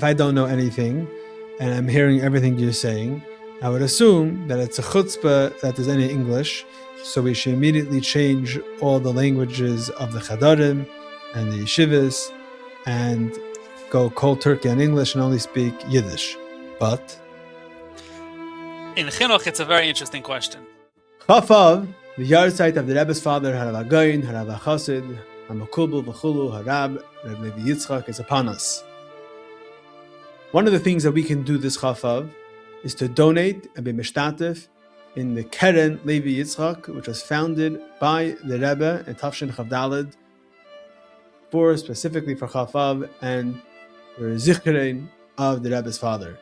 If I don't know anything and I'm hearing everything you're saying, I would assume that it's a chutzpah that there's any English, so we should immediately change all the languages of the chadarim and the yeshivas and go cold turkey on English and only speak Yiddish. But in chinuch, it's a very interesting question. Chafav, the yahrzeit of the Rebbe's father, Harav Again, Harav Chassid, Hamakubel, V'chulu, Harab, Rebbe Levi Yitzchak, is upon us. One of the things that we can do this Chafav is to donate and be mishtatif in the Keren Levi Yitzchak, which was founded by the Rebbe in Tafshin Chavdalid, specifically for Chafav and the Zichrein of the Rebbe's father.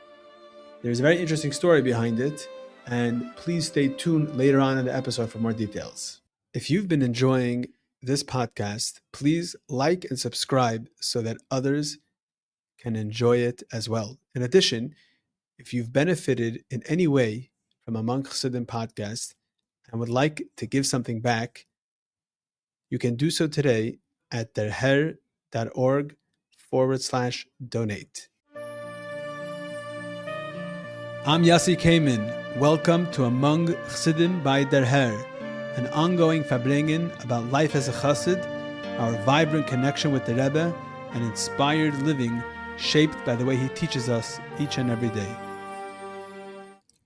There's a very interesting story behind it, and please stay tuned later on in the episode for more details. If you've been enjoying this podcast, please like and subscribe so that others can enjoy it as well. In addition, if you've benefited in any way from a Among Chassidim podcast and would like to give something back, you can do so today at derher.org/donate. I'm Yassi Kamen. Welcome to Among Chassidim by Derher, an ongoing farbrengen about life as a chassid, our vibrant connection with the Rebbe, and inspired living shaped by the way he teaches us each and every day.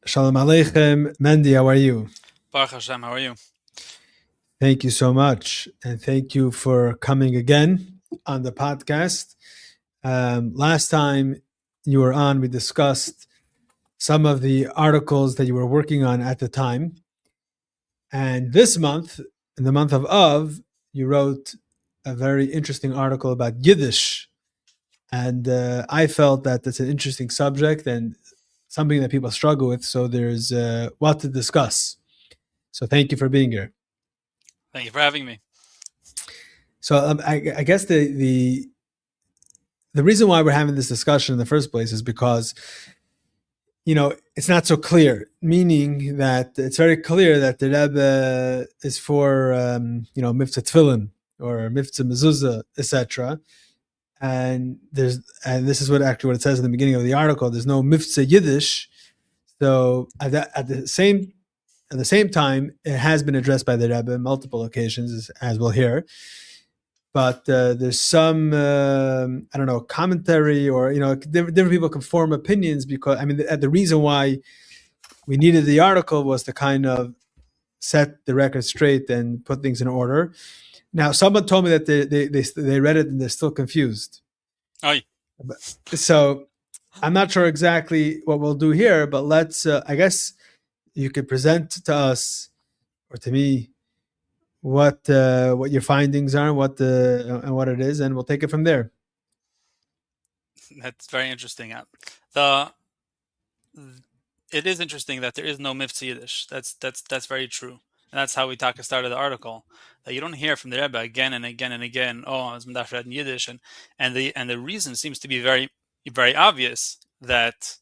Shalom Aleichem. Mendy, how are you? Baruch Hashem, how are you? Thank you so much. And thank you for coming again on the podcast. Last time you were on, we discussed some of the articles that you were working on at the time. And this month, in the month of Av, you wrote a very interesting article about Yiddish. And I felt that it's an interesting subject and something that people struggle with. So there's what to discuss. So thank you for being here. Thank you for having me. So I guess the reason why we're having this discussion in the first place is because, you know, it's not so clear, meaning that it's very clear that the Rebbe is for, Mivtza Tefillin or Mivtza Mezuzah, etc. And this is what it says in the beginning of the article. There's no Mivtza Yiddish. So at the same time, it has been addressed by the Rebbe on multiple occasions, as we'll hear. But there's some, commentary or, different people can form opinions because, the reason why we needed the article was to kind of set the record straight and put things in order. Now, someone told me that they read it and they're still confused. Aye. So I'm not sure exactly what we'll do here, but let's, I guess you could present to us or to me what your findings are, and what it is, and we'll take it from there. That's very interesting. It is interesting that there is no Mivtza Yiddish. That's very true. And that's how we started the article. That you don't hear from the Rebbe again and again and again. Oh, I was medafred in Yiddish, and the reason seems to be very, very obvious. That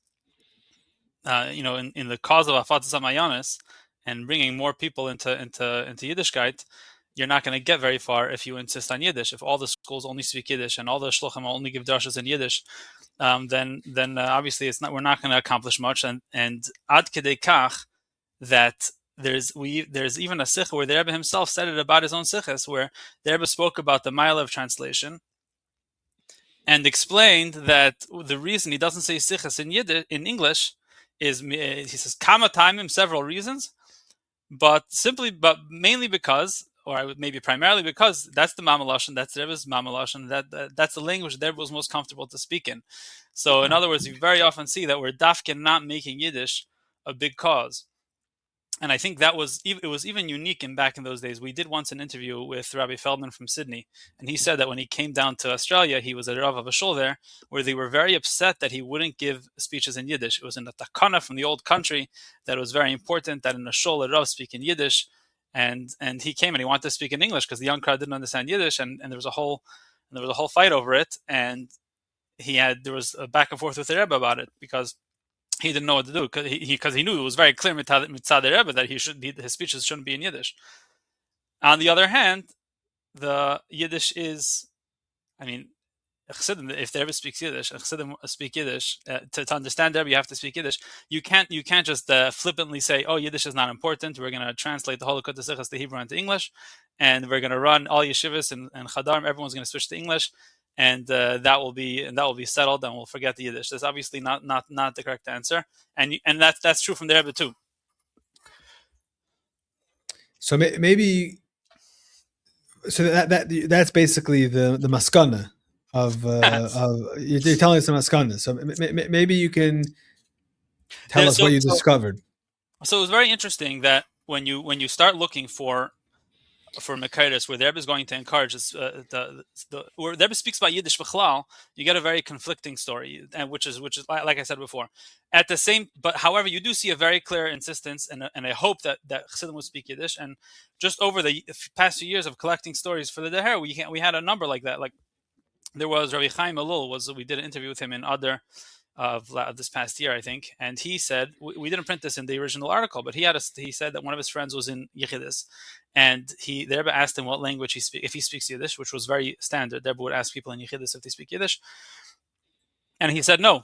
in the cause of Afatzas Hamayanis and bringing more people into Yiddishkeit, you're not going to get very far if you insist on Yiddish. If all the schools only speak Yiddish and all the shluchim only give drashas in Yiddish, then obviously we're not going to accomplish much. And ad kedei kach that there's even a sikha where the Rebbe himself said it about his own sikhas, where the Rebbe spoke about the mile of translation and explained that the reason he doesn't say sikhas in English is, he says kama taimim, several reasons, but mainly because, or maybe primarily because, that's the Mama Lashon, that's the Rebbe's Mama Lashon, that's the language the Rebbe was most comfortable to speak in. So in other words, you very often see that we're dafken not making Yiddish a big cause. And I think it was even unique back in those days. We did once an interview with Rabbi Feldman from Sydney, and he said that when he came down to Australia, he was a Rav of a shul there, where they were very upset that he wouldn't give speeches in Yiddish. It was in the takana from the old country that it was very important that in a shul a Rav speak in Yiddish, and he came and he wanted to speak in English because the young crowd didn't understand Yiddish, and there was a whole fight over it, and there was a back and forth with the Rebbe about it because he didn't know what to do because he knew it was very clear mitzad the Rebbe that his speeches shouldn't be in Yiddish. On the other hand, the Yiddish is, Chassidim, if the Rebbe speaks Yiddish, and Chassidim speak Yiddish, to understand the Rebbe, you have to speak Yiddish. You can't just flippantly say, "Oh, Yiddish is not important. We're going to translate the whole Likutei Sichos to Hebrew and to English, and we're going to run all yeshivas and chadarim. Everyone's going to switch to English, and that will be settled, and we'll forget the Yiddish." That's obviously not the correct answer, and that's true from the Rebbe too. So maybe, so that's basically the maskana of you're telling us the maskana. So maybe you can tell us what you discovered. So it was very interesting that when you start looking for Mekaitis, where the Rebbe is going to encourage where the Rebbe speaks about Yiddish b'chlal, you get a very conflicting story, and which is like I said before. At the same, but however, you do see a very clear insistence and a hope that Chassidim would speak Yiddish. And just over the past few years of collecting stories for the Derher, we had a number like that. Like there was Rabbi Chaim Elul, we did an interview with him in Adar of this past year, I think, and he said we didn't print this in the original article, but he said that one of his friends was in Yechidus, and the Rebbe asked him what language if he speaks Yiddish, which was very standard. The Rebbe would ask people in Yechidus if they speak Yiddish, and he said no.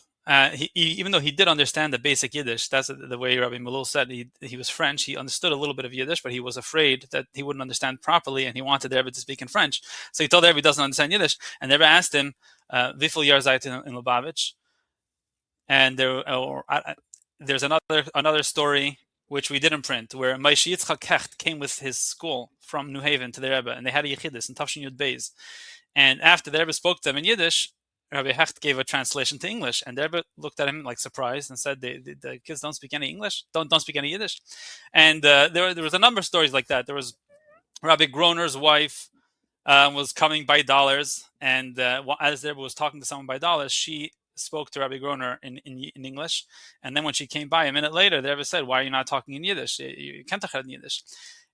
Even though he did understand the basic Yiddish, that's the way Rabbi Melul said. He was French. He understood a little bit of Yiddish, but he was afraid that he wouldn't understand properly, and he wanted the Rebbe to speak in French. So he told the Rebbe he doesn't understand Yiddish, and the Rebbe asked him, "Wie viel Jahr seid ihr in Lubavitch?" And there's another story which we didn't print, where Moshe Yitzchak Hecht came with his school from New Haven to the Rebbe, and they had a Yechidus in Tafshin Yud Beis. And after the Rebbe spoke to them in Yiddish, Rabbi Hecht gave a translation to English, and the Rebbe looked at him like surprised and said, "The kids don't speak any English, don't speak any Yiddish." And there was a number of stories like that. There was Rabbi Groner's wife was coming by dollars, and as the Rebbe was talking to someone by dollars, she spoke to Rabbi Groner in English, and then when she came by a minute later, the Rebbe said, "Why are you not talking in Yiddish? You can't talk in Yiddish."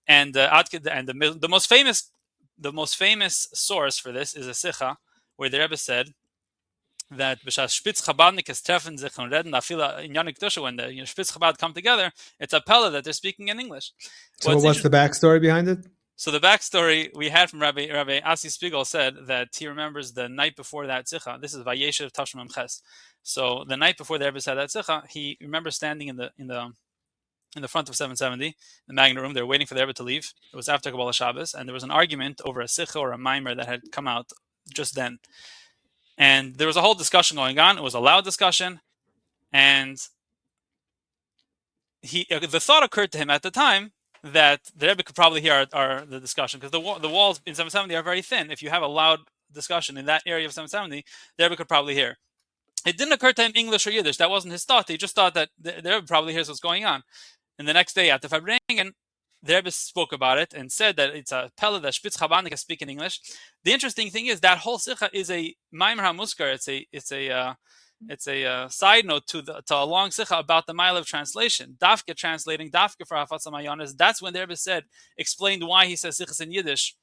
And the most famous source for this is a sicha where the Rebbe said that Spitz Chabadnikas treffen sich und reden, in Yanik Dusha, when the Spitz Chabad come together, it's a pella that they're speaking in English. So what's the backstory behind it? So the backstory we had from Rabbi Asi Spiegel said that he remembers the night before that zicha. This is Vayeshev Tashmim Ches. So the night before the Rebbe said that zicha, he remembers standing in the front of 770, the Magna room. They were waiting for the Rebbe to leave. It was after Kabbalah Shabbos, and there was an argument over a sicha or a mimer that had come out just then. And there was a whole discussion going on. It was a loud discussion, and the thought occurred to him at the time that the Rebbe could probably hear the discussion, because the walls in 770 are very thin. If you have a loud discussion in that area of 770, the Rebbe could probably hear. It didn't occur to him English or Yiddish. That wasn't his thought. He just thought that the Rebbe probably hears what's going on. And the next day at the Fabringen, the Rebbe spoke about it and said that it's a pella that Spitz Chabadnik speak in English. The interesting thing is that whole sicha is a Maimer HaMuskar. It's a side note to a long sicha about the mile of translation. Dafke translating Dafke for Hafatz Mayonis. That's when the Rebbe explained why he says sichas in Yiddish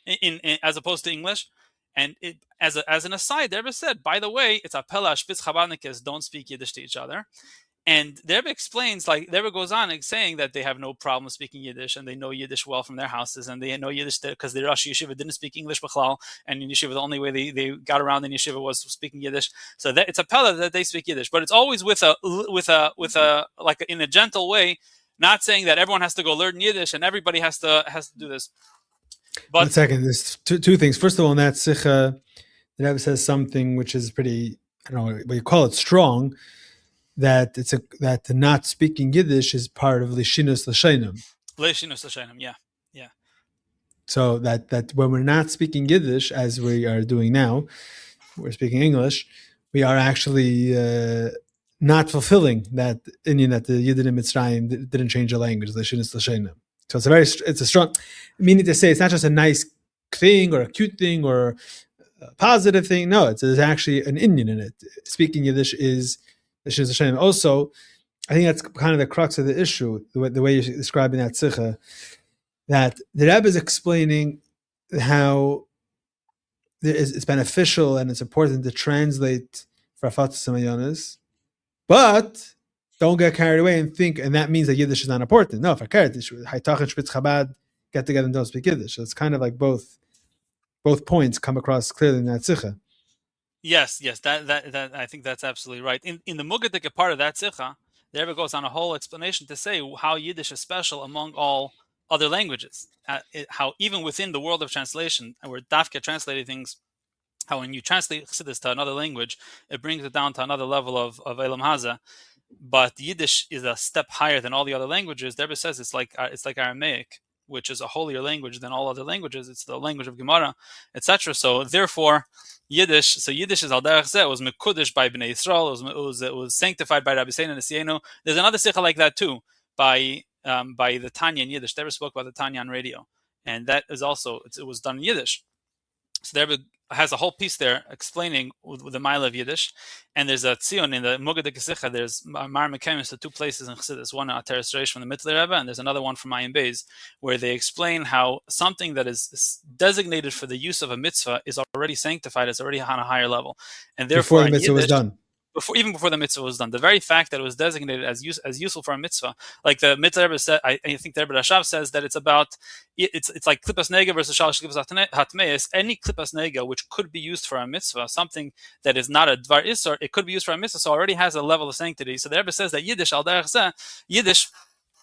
in as opposed to English. And as an aside, the Rebbe said, by the way, it's a pella Spitz Chabadnikes don't speak Yiddish to each other. And the Rebbe explains, like the Rebbe goes on saying that they have no problem speaking Yiddish, and they know Yiddish well from their houses, and they know Yiddish because the Rosh Yeshiva didn't speak English b'chlal, and in Yeshiva the only way they got around in Yeshiva was speaking Yiddish. So it's a pella that they speak Yiddish, but it's always with a like in a gentle way, not saying that everyone has to go learn Yiddish and everybody has to do this. But 1 second, there's two things. First of all, in that sicha, the Rebbe says something which is pretty, I don't know what you call it, strong. That the not speaking Yiddish is part of Lishinus L'Shenim. Lishinus L'Shenim, yeah. So that when we're not speaking Yiddish, as we are doing now, we're speaking English, we are actually not fulfilling that Indian that the Yidden in Mitzrayim didn't change the language, Lishinus L'Shenim. So it's a strong, meaning to say it's not just a nice thing or a cute thing or a positive thing. No, there's actually an Indian in it. Speaking Yiddish is also, I think that's kind of the crux of the issue, the way you're describing that sicha, that the Rebbe is explaining how it's beneficial and it's important to translate for Hafatz Mayonis, but don't get carried away and think, and that means that Yiddish is not important. No, for Kaddish, Haitach and Spitz Chabad get together and don't speak Yiddish. So it's kind of like both points come across clearly in that sicha. Yes, yes, that I think that's absolutely right. In the Mugadik part of that Sikha, the Rebbe goes on a whole explanation to say how Yiddish is special among all other languages. How even within the world of translation, where Dafka translated things, how when you translate Chassidus to another language, it brings it down to another level of Elam Haza. But Yiddish is a step higher than all the other languages. The Rebbe says it's like Aramaic, which is a holier language than all other languages. It's the language of Gemara, etc. So therefore, Yiddish is al derech zeh. It was mekudesh by Bnei Yisrael. It was sanctified by Rabbi Seinu Nesienu. There's another sikha like that too by the Tanya in Yiddish. They ever spoke about the Tanya on radio, and that is also it was done in Yiddish. So there has a whole piece there explaining the mile of Yiddish, and there's a tzion in the Mugadik Sikha. There's Mar Mekemis, the two places in Chassidus, one at Teres Reish from the Mittler Rebbe, and there's another one from Ayin Beis, where they explain how something that is designated for the use of a mitzvah is already sanctified, is already on a higher level, and before therefore the in mitzvah was Yiddish, done. even before the mitzvah was done, the very fact that it was designated as useful for a mitzvah, like the Mitzvah Rebbe said, I think the Rebbe Rashav says that it's like klipas nega versus shalosh klipas hatmeis. Any klipas nega which could be used for a mitzvah, something that is not a dvar isur, it could be used for a mitzvah, so already has a level of sanctity. So the Rebbe says that Yiddish al derech zeh, Yiddish,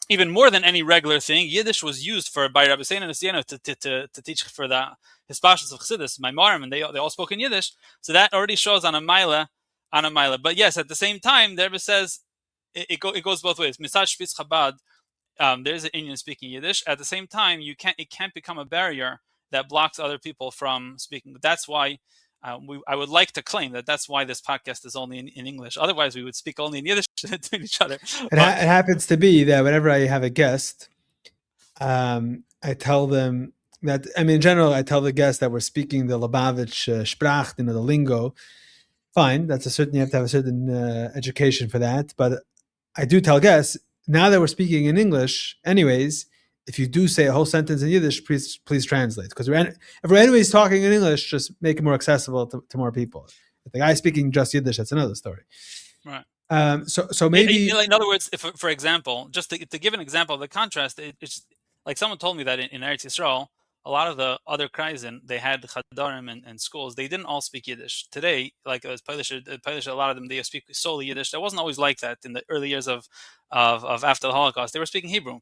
even more than any regular thing, Yiddish was used by Rabbi Seinu Nesienu to teach for the hispashas of Chassidus, Maimarim, and they all spoke in Yiddish. So that already shows on a mila. But yes, at the same time, the Rebbe says it goes both ways. Misad Shpitz Chabad, there's an Indian speaking Yiddish. At the same time, it can't become a barrier that blocks other people from speaking. That's why I would like to claim that that's why this podcast is only in English. Otherwise, we would speak only in Yiddish to each other. It happens to be that whenever I have a guest, I tell them that, in general, I tell the guests that we're speaking the Lubavitch Sprach, the lingo. Fine, you have to have a certain education for that. But I do tell guests, now that we're speaking in English, anyways, if you do say a whole sentence in Yiddish, please translate. Because if we're anyways talking in English, just make it more accessible to more people. If the guy speaking just Yiddish, that's another story. Right. So maybe, in other words, if for example, just to give an example of the contrast, it's like someone told me that in Eretz Yisrael, a lot of the other Kreisen, they had chadarim and schools. They didn't all speak Yiddish. Today, like as Polish, a lot of them they speak solely Yiddish. That wasn't always like that in the early years of after the Holocaust. They were speaking Hebrew.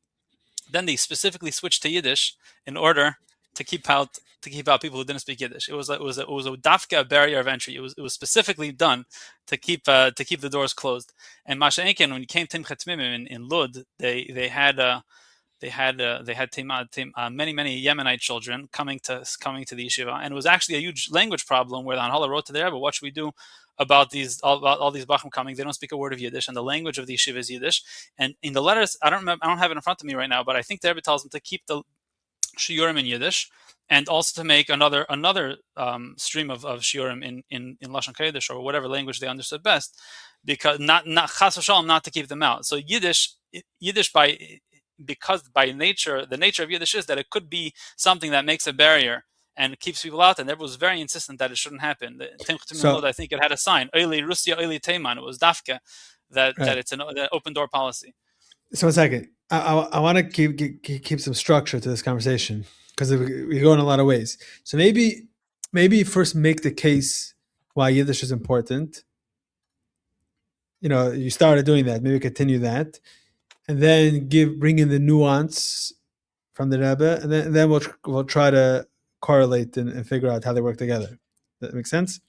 Then they specifically switched to Yiddish in order to keep out people who didn't speak Yiddish. It was a dafka barrier of entry. It was specifically done to keep the doors closed. And Masha Enken, when you came to Timchat Mimim in Lud, they had many Yemenite children coming to the yeshiva, and it was actually a huge language problem where the Hanhala wrote to the Rebbe, what should we do about these Bachim coming? They don't speak a word of Yiddish, and the language of the yeshiva is Yiddish. And in the letters, I don't have it in front of me right now, but I think the Rebbe tells them to keep the shiurim in Yiddish, and also to make another stream of shiurim in Lashon Kodesh or whatever language they understood best, because not chas v'shalom not to keep them out. So Yiddish because by nature, the nature of Yiddish is that it could be something that makes a barrier and keeps people out, and everyone was very insistent that it shouldn't happen. So, I think it had a sign, Oili Russia, Oili Teiman. It was Dafka, that it's an open door policy. So a second, I want to keep some structure to this conversation because we go in a lot of ways. So maybe first make the case why Yiddish is important. You started doing that. Maybe continue that. And then bring in the nuance from the Rebbe, and then we'll try to correlate and figure out how they work together. Does that make sense?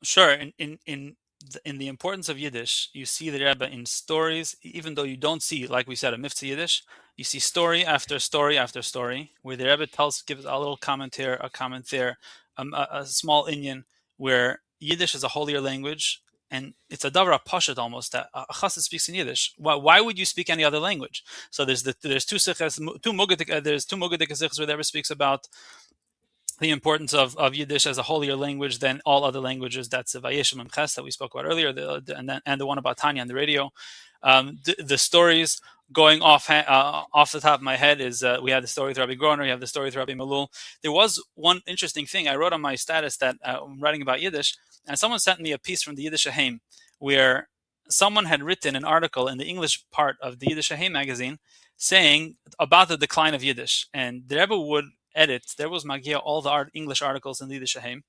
Sure. In the importance of Yiddish, you see the Rebbe in stories, even though you don't see, like we said, a Miftzah Yiddish. You see story after story after story, where the Rebbe gives a little comment here, a comment there, a small inyan, where Yiddish is a holier language. And it's a davar pashat almost that a chassid speaks in Yiddish. Why would you speak any other language? So there's two sichas, two mogadik sichas where the Rebbe speaks about the importance of Yiddish as a holier language than all other languages. That's the Vayeshem and Ches that we spoke about earlier, and the one about Tanya on the radio. The stories going off the top of my head is we had the story with Rabbi Groner, we have the story with Rabbi Malul. There was one interesting thing I wrote on my status that I'm writing about Yiddish, and someone sent me a piece from the Yiddish Haim where someone had written an article in the English part of the Yiddish Haim magazine saying about the decline of Yiddish, and the Rebbe would edit. There was Magia all the English articles in the Yiddish Haim,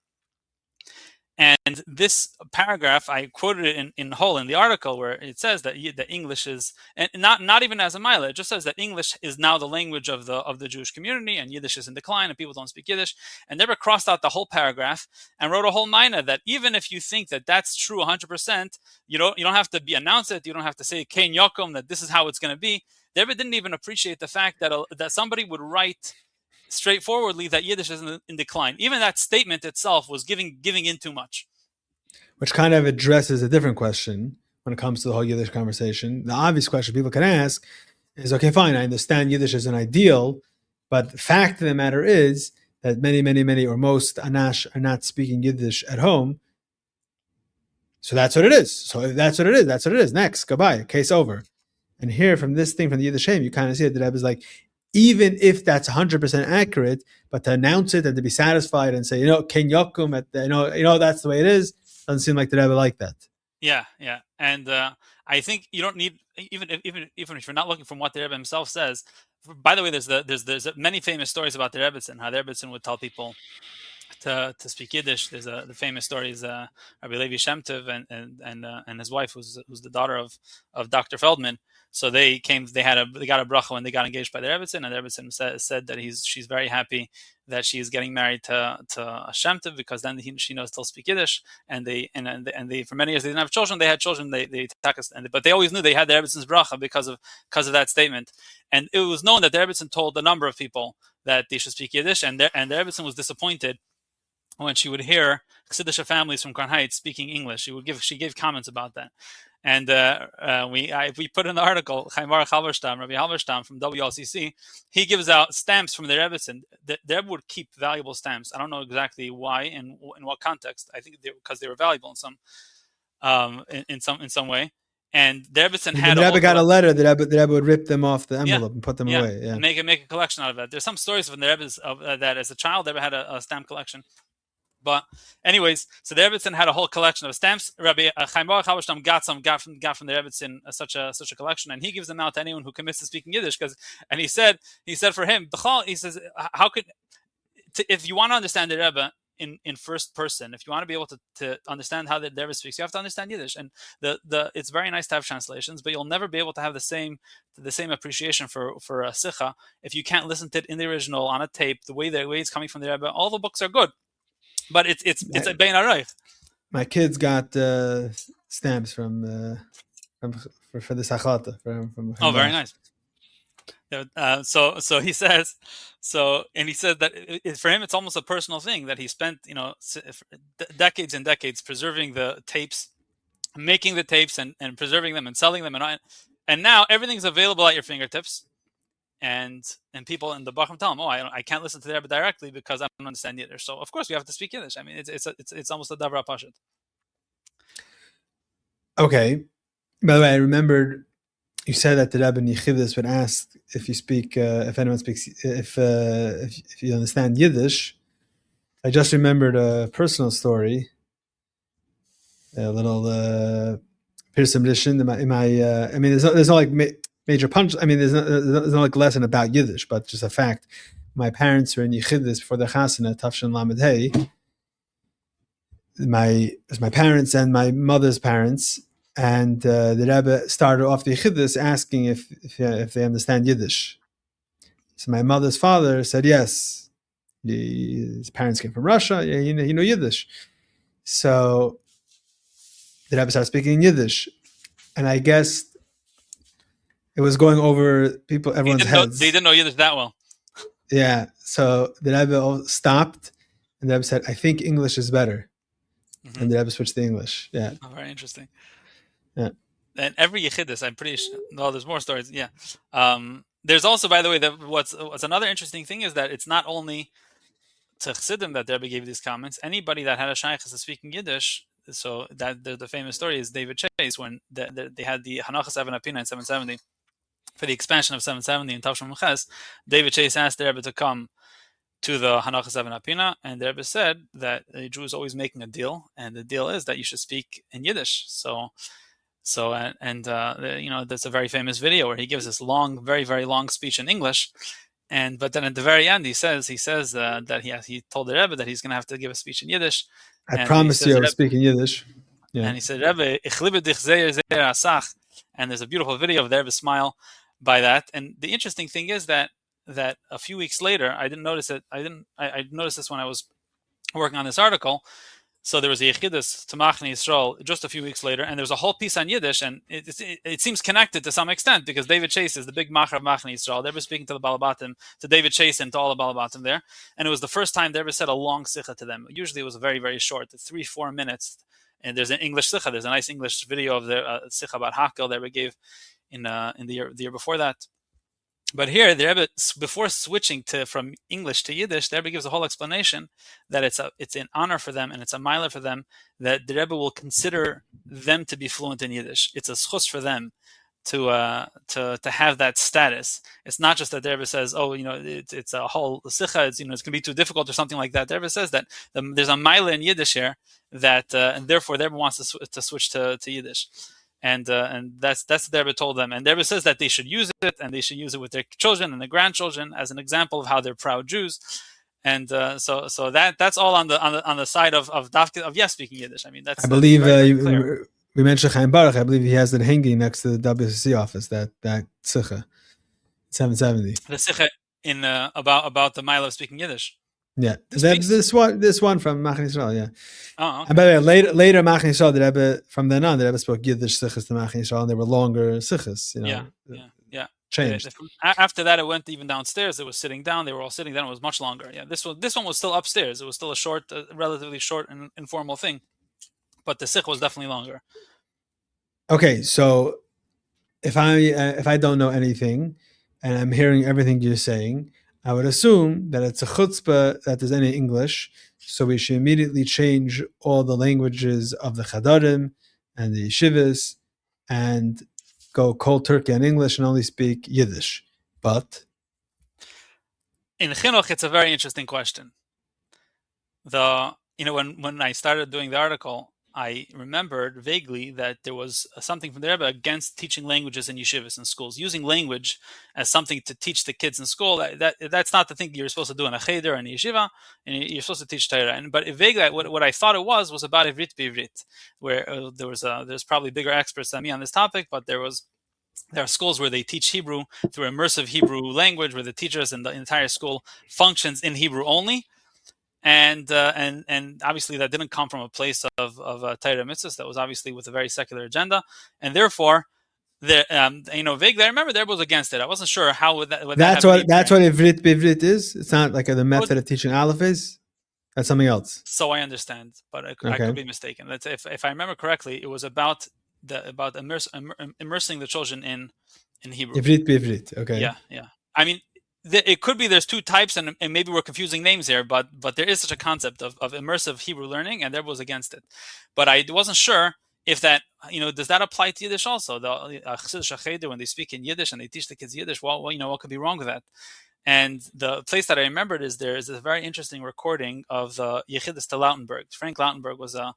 And this paragraph, I quoted it in whole in the article, where it says that the English is, and not even as a mila, it just says that English is now the language of the Jewish community, and Yiddish is in decline, and people don't speak Yiddish. And Rebbe crossed out the whole paragraph and wrote a whole mina that even if you think that that's true 100%, you don't have to announce it. You don't have to say Kein Yokum, that this is how it's going to be. Rebbe didn't even appreciate the fact that somebody would write straightforwardly that Yiddish is in decline. Even that statement itself was giving in too much. Which kind of addresses a different question when it comes to the whole Yiddish conversation. The obvious question people can ask is, okay, fine, I understand Yiddish is an ideal, but the fact of the matter is that many, or most Anash are not speaking Yiddish at home. So that's what it is. So that's what it is. That's what it is. Next, goodbye, case over. And here from this thing, from the Yiddish Shem, you kind of see it, that I was like, even if that's 100% accurate, but to announce it and to be satisfied and say, Ken Yokum, that's the way it is, doesn't seem like the Rebbe like that. Yeah, and I think you don't need, even if you're not looking from what the Rebbe himself says. By the way, there's many famous stories about the Rebbetzin, how the Rebbetzin would tell people to speak Yiddish. There's the famous stories, Rabbi Levi Shem Tov and his wife, who's the daughter of Dr. Feldman. So they got a bracha when they got engaged by the Rebbetzin, and the Rebbetzin said that she's very happy that she's getting married to a Shem Tov, because then she knows to speak Yiddish. And they for many years they didn't have children. They had children. But they always knew they had the Rebbetzин's bracha because of that statement. And it was known that the Rebbetzin told a number of people that they should speak Yiddish, and the Rebbetzin was disappointed when she would hear Chassidisher families from Crown Heights speaking English. She gave comments about that. And we put in the article, Rabbi Halberstam from WLCC, he gives out stamps from the Rebbetzin. The Rebbe would keep valuable stamps. I don't know exactly why and in what context. I think because they were valuable in some way. And the Rebbetzin had. The Rebbe got a letter. The Rebbe would rip them off the envelope and put them away. Yeah, and make a collection out of it. There's some stories from the Rebbe's that as a child, the Rebbe had a stamp collection. But anyways, so the Rebbetzin had a whole collection of stamps. Rabbi Chaim Baruch Halberstam got from the Rebbetzin such a collection, and he gives them out to anyone who commits to speaking Yiddish. And he said for him, he says, if you want to understand the Rebbe in first person, if you want to be able to understand how the Rebbe speaks, you have to understand Yiddish. And it's very nice to have translations, but you'll never be able to have the same appreciation for a sicha if you can't listen to it in the original on a tape. The way it's coming from the Rebbe, all the books are good. But it's a bein arayich. My kids got stamps for the sachata from Oh, very nice. So he says, and he says that for him it's almost a personal thing that he spent decades and decades preserving the tapes, making the tapes and preserving them and selling them, and now everything's available at your fingertips. And people in the Bacham tell them, I can't listen to the Rebbe directly because I don't understand Yiddish. So of course we have to speak Yiddish. I mean, it's almost a davar pashut. Okay. By the way, I remembered you said that the Rebbe in Yechidus would ask if anyone speaks, if you understand Yiddish. I just remembered a personal story, a little Pirsum Lishin in my I mean, there's no like major punch. I mean, there's no like lesson about Yiddish, but just a fact. My parents were in Yechidus before the Chasana, Tafshin Lamed Hey. My parents and my mother's parents, and the Rebbe started off the Yechidus asking if they understand Yiddish. So my mother's father said yes. His parents came from Russia. Yeah, he knew Yiddish. So the Rebbe started speaking Yiddish, and I guess it was going over everyone's heads. They didn't know Yiddish that well. Yeah. So the Rebbe stopped, and the Rebbe said, "I think English is better." Mm-hmm. And the Rebbe switched to English. Yeah. Oh, very interesting. Yeah. And every Yechidus, I'm pretty sure. No, there's more stories. Yeah. There's also, by the way, what's another interesting thing is that it's not only to Chassidim that the Rebbe gave these comments. Anybody that had a shaykhus to speaking Yiddish. So that the famous story is David Chase when they had the Hanachas Even Apina in 770. For the expansion of 770 in Tavshim Ches, David Chase asked the Rebbe to come to the Hanachas Even Apina, and the Rebbe said that a Jew is always making a deal, and the deal is that you should speak in Yiddish. That's a very famous video where he gives this long, very, very long speech in English, but then at the very end he says that he told the Rebbe that he's going to have to give a speech in Yiddish, I and he promise says you I was speaking Yiddish. Yeah. and he said, Rebbe, ich liebe dich sehr, sehr asach. And there's a beautiful video of the Rebbe's smile by that. And the interesting thing is that a few weeks later, I didn't notice it. I noticed this when I was working on this article. So there was a Yechidus to Machne Yisrael just a few weeks later, and there was a whole piece on Yiddish, and it seems connected to some extent because David Chase is the big Macher of Machne Yisrael. They were speaking to the Balabatim, to David Chase and to all the Balabatim there, and it was the first time they ever said a long Sikha to them. Usually it was very, very short, 3-4 minutes, and there's an English Sikha. There's a nice English video of the Sikha about Hakel that we gave in the year before that. But here, the Rebbe, before switching from English to Yiddish, the Rebbe gives a whole explanation that it's an honor for them and it's a milah for them that the Rebbe will consider them to be fluent in Yiddish. It's a schus for them to have that status. It's not just that the Rebbe says, oh, it's a whole sikha, it's going to be too difficult or something like that. The Rebbe says that there's a milah in Yiddish here that, and therefore the Rebbe wants to switch to Yiddish. And that's what the Rebbe told them. And the Rebbe says that they should use it, and they should use it with their children and their grandchildren as an example of how they're proud Jews. And so that's all on the side of speaking Yiddish. I mean, that's. I believe very clear. We mentioned Chaim Baruch. I believe he has it hanging next to the WCC office. That sikha, 770. The sikha in about the mile of speaking Yiddish. Yeah, this one from Machne Yisrael. Yeah. Oh, okay. And by the way, later Machne Yisrael, the Rebbe from then on, the Rebbe spoke Yiddish sichas to Machne Yisrael, and they were longer sichas. Yeah. Changed. After that, it went even downstairs. It was sitting down. They were all sitting down. It was much longer. Yeah, this one was still upstairs. It was still a relatively short and informal thing, but the sikh was definitely longer. Okay, so if I don't know anything, and I'm hearing everything you're saying, I would assume that it's a chutzpah that there's any English, so we should immediately change all the languages of the chadarim and the yeshivas and go cold turkey on English and only speak Yiddish. But in chinuch, it's a very interesting question. When I started doing the article, I remembered vaguely that there was something from the Rebbe against teaching languages in yeshivas and schools, using language as something to teach the kids in school. That's not the thing you're supposed to do in a cheder and a yeshiva, and you're supposed to teach Torah. But vaguely, what I thought it was about ivrit b'ivrit, where there's probably bigger experts than me on this topic, but there are schools where they teach Hebrew through immersive Hebrew language, where the teachers and the entire school functions in Hebrew only. And obviously that didn't come from a place of Torah mitzvahs. That was obviously with a very secular agenda, and therefore, vaguely I remember the Rebbe was against it. I wasn't sure how would that. That's what ivrit b'ivrit is. It's not like the method of teaching aleph is. That's something else. So I understand, but I could be mistaken. If I remember correctly, it was about immersing the children in Hebrew. Ivrit b'ivrit. Okay. Yeah. I mean. It could be there's two types, and maybe we're confusing names here, but there is such a concept of immersive Hebrew learning, and there was against it. But I wasn't sure if that, does that apply to Yiddish also? The A Chassidisher Derher, when they speak in Yiddish and they teach the kids Yiddish, well, what could be wrong with that? And the place that I remembered is there is a very interesting recording of the Yechidus to Lautenberg. Frank Lautenberg was a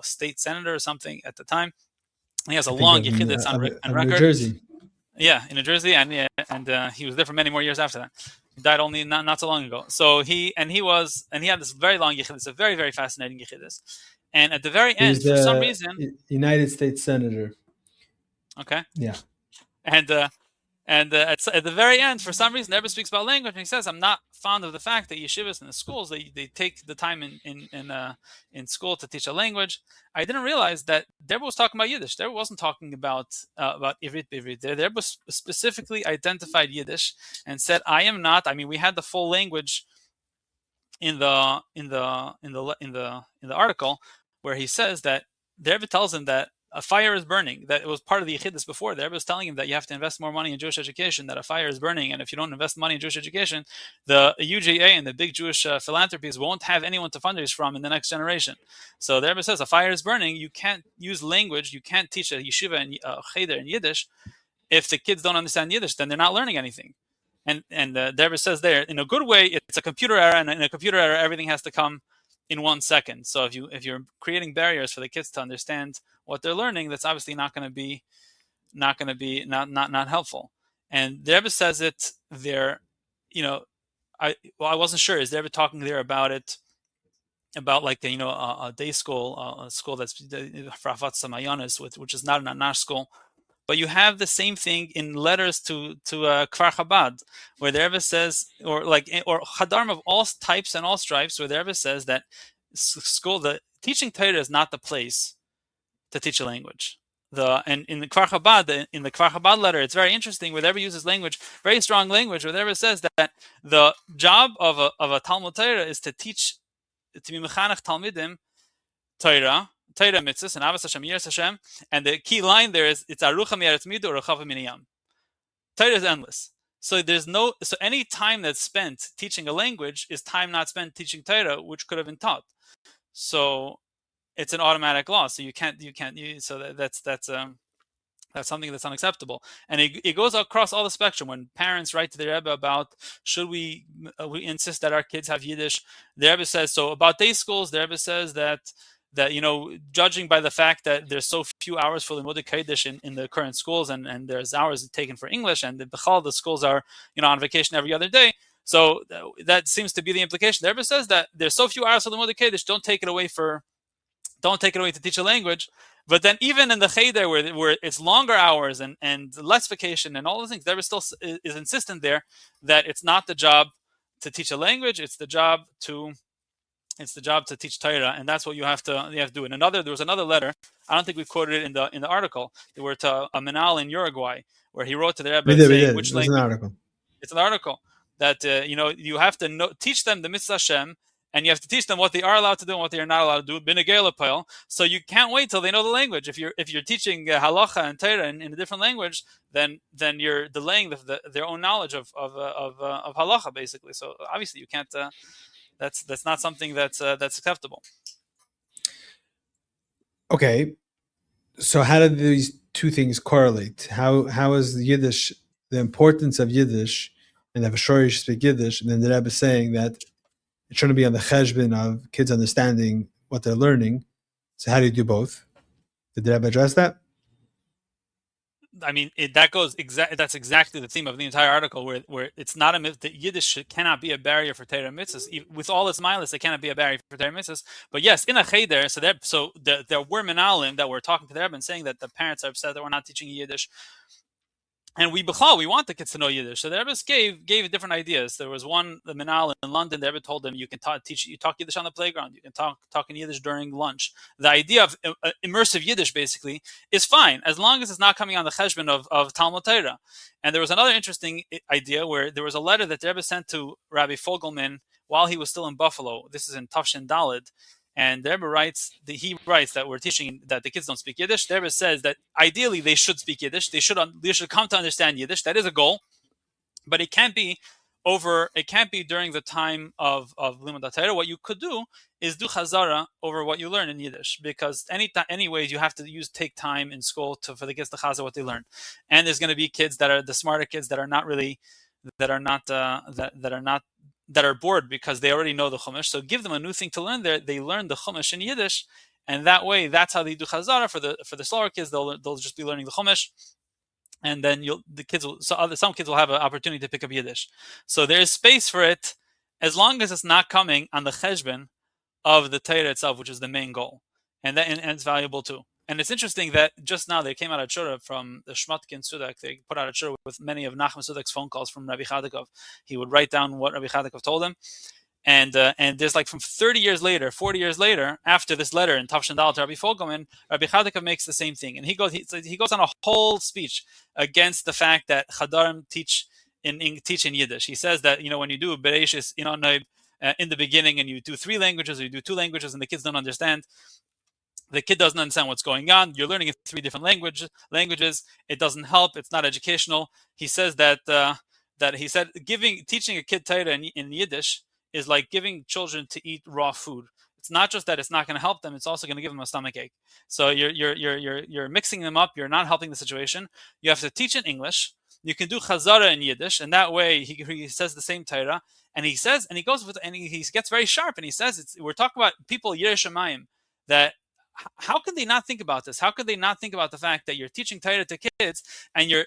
state senator or something at the time. He has a long Yechidus on record. New Jersey. Yeah, in New Jersey, and he was there for many more years after that. He died only not so long ago. So he had this very long yichidus, a very, very fascinating yichidus. And at the very end, for some reason, United States Senator. Okay. Yeah. And at the very end, for some reason, Rebbe speaks about language, and he says, "I'm not fond of the fact that yeshivas and the schools they take the time in school to teach a language." I didn't realize that Rebbe was talking about Yiddish. Rebbe wasn't talking about ivrit b'ivrit. Rebbe specifically identified Yiddish and said, "I am not." I mean, we had the full language in the article where he says that the Rebbe tells him that a fire is burning, that it was part of the Yechidus before. The Rebbe was telling him that you have to invest more money in Jewish education, that a fire is burning, and if you don't invest money in Jewish education, the UJA and the big Jewish philanthropies won't have anyone to fundraise from in the next generation. So the Rebbe says, a fire is burning, you can't use language, you can't teach a yeshiva and cheder in Yiddish. If the kids don't understand Yiddish, then they're not learning anything. And the Rebbe says there, in a good way, it's a computer error, and in a computer error, everything has to come in 1 second. So if you're creating barriers for the kids to understand what they're learning, that's obviously not going to be helpful. And the Rebbe says it there. I wasn't sure. Is the Rebbe talking there about it? About like a day school, a school that's for Samayanis, which is not an Anash school. But you have the same thing in letters to Kfar Chabad, where the Rebbe says, or Chadarm of all types and all stripes, where the Rebbe says that the teaching Torah is not the place to teach a language. And in the Kfar Chabad letter, it's very interesting. Where the Rebbe uses language, very strong language, where the Rebbe says that the job of a Talmud Torah is to teach, to be mechanech talmidim Torah mitzvahs and avos Hashem, yiras Hashem, and the key line there is it's arucha mi'aretz midu or rechava miniyam. Torah is endless, so any time that's spent teaching a language is time not spent teaching Torah, which could have been taught. So it's an automatic law. So that's something that's unacceptable, and it goes across all the spectrum. When parents write to the Rebbe about should we insist that our kids have Yiddish, the Rebbe says so. About day schools, the Rebbe says that judging by the fact that there's so few hours for Limud Kodesh in the current schools, and there's hours taken for English, and the schools are on vacation every other day. So that seems to be the implication. The Rebbe says that there's so few hours for Limud Kodesh, don't take it away to teach a language. But then even in the Cheder where it's longer hours and less vacation and all those things, there still is insistent there that it's not the job to teach a language, it's the job to teach Torah, and that's what you have to do. And there was another letter. I don't think we quoted it in the article. They were to a Menal in Uruguay, where he wrote to the Rebbe saying which language. An article. It's an article that you have to teach them the mitzvah Hashem, and you have to teach them what they are allowed to do and what they are not allowed to do. B'negei l'pa'il. So you can't wait till they know the language. If you're teaching halacha and Torah in a different language, then you're delaying their own knowledge of halacha, basically. So obviously you can't. That's not something that's acceptable. Okay, so how do these two things correlate? How is Yiddish, the importance of Yiddish, and if a shor should speak Yiddish, and then the Rebbe is saying that it shouldn't be on the cheshbon of kids understanding what they're learning. So how do you do both? Did the Rebbe address that? I mean, that's exactly the theme of the entire article, where it's not a myth that Yiddish cannot be a barrier for Torah mitzvahs. With all its milas, it cannot be a barrier for Torah mitzvahs. But yes, in a cheder, there were menalim that were talking to the Rebbe and saying that the parents are upset that we're not teaching Yiddish. And we want the kids to know Yiddish. So the Rebbe gave different ideas. There was the Menal in London. The Rebbe told them you can talk Yiddish on the playground. You can talk in Yiddish during lunch. The idea of immersive Yiddish basically is fine as long as it's not coming on the cheshbon of Talmud Torah. And there was another interesting idea where there was a letter that the Rebbe sent to Rabbi Fogelman while he was still in Buffalo. This is in Tafshin Daled. And the Rebbe writes that we're teaching that the kids don't speak Yiddish. The Rebbe says that ideally they should speak Yiddish. They should come to understand Yiddish. That is a goal, but it can't be during the time of Limud Torah. What you could do is do chazara over what you learn in Yiddish, because anyways you have to take time in school for the kids to chazar what they learn. And there's going to be kids that are the smarter kids that are bored because they already know the Chumash. So give them a new thing to learn. They learn the Chumash in Yiddish, and that way, that's how they do Chazara. For the slower kids, they'll just be learning the Chumash, and then some kids will have an opportunity to pick up Yiddish. So there is space for it, as long as it's not coming on the cheshbon of the Torah itself, which is the main goal, and it's valuable too. And it's interesting that just now they came out of Shura from the Shmatkin Sudak. They put out a Shura with many of Nachman Sudak's phone calls from Rabbi Chadikov. He would write down what Rabbi Chadikov told him. And there's like from 40 years later, after this letter in Tafshin Dal to Rabbi Fogelman, Rabbi Chadikov makes the same thing. And he goes on a whole speech against the fact that Chadarim teach in Yiddish. He says that, when you do Bereshis in the beginning and you do 3 languages or you do 2 languages and the kids don't understand, the kid doesn't understand what's going on. You're learning in 3 different languages. It doesn't help. It's not educational. He says that teaching a kid Torah in Yiddish is like giving children to eat raw food. It's not just that it's not going to help them; it's also going to give them a stomachache. So you're mixing them up. You're not helping the situation. You have to teach in English. You can do chazara in Yiddish, and that way he says the same Torah. And he gets very sharp, and he says we're talking about people Yirei Shamayim that how can they not think about this? How could they not think about the fact that you're teaching Torah to kids and you're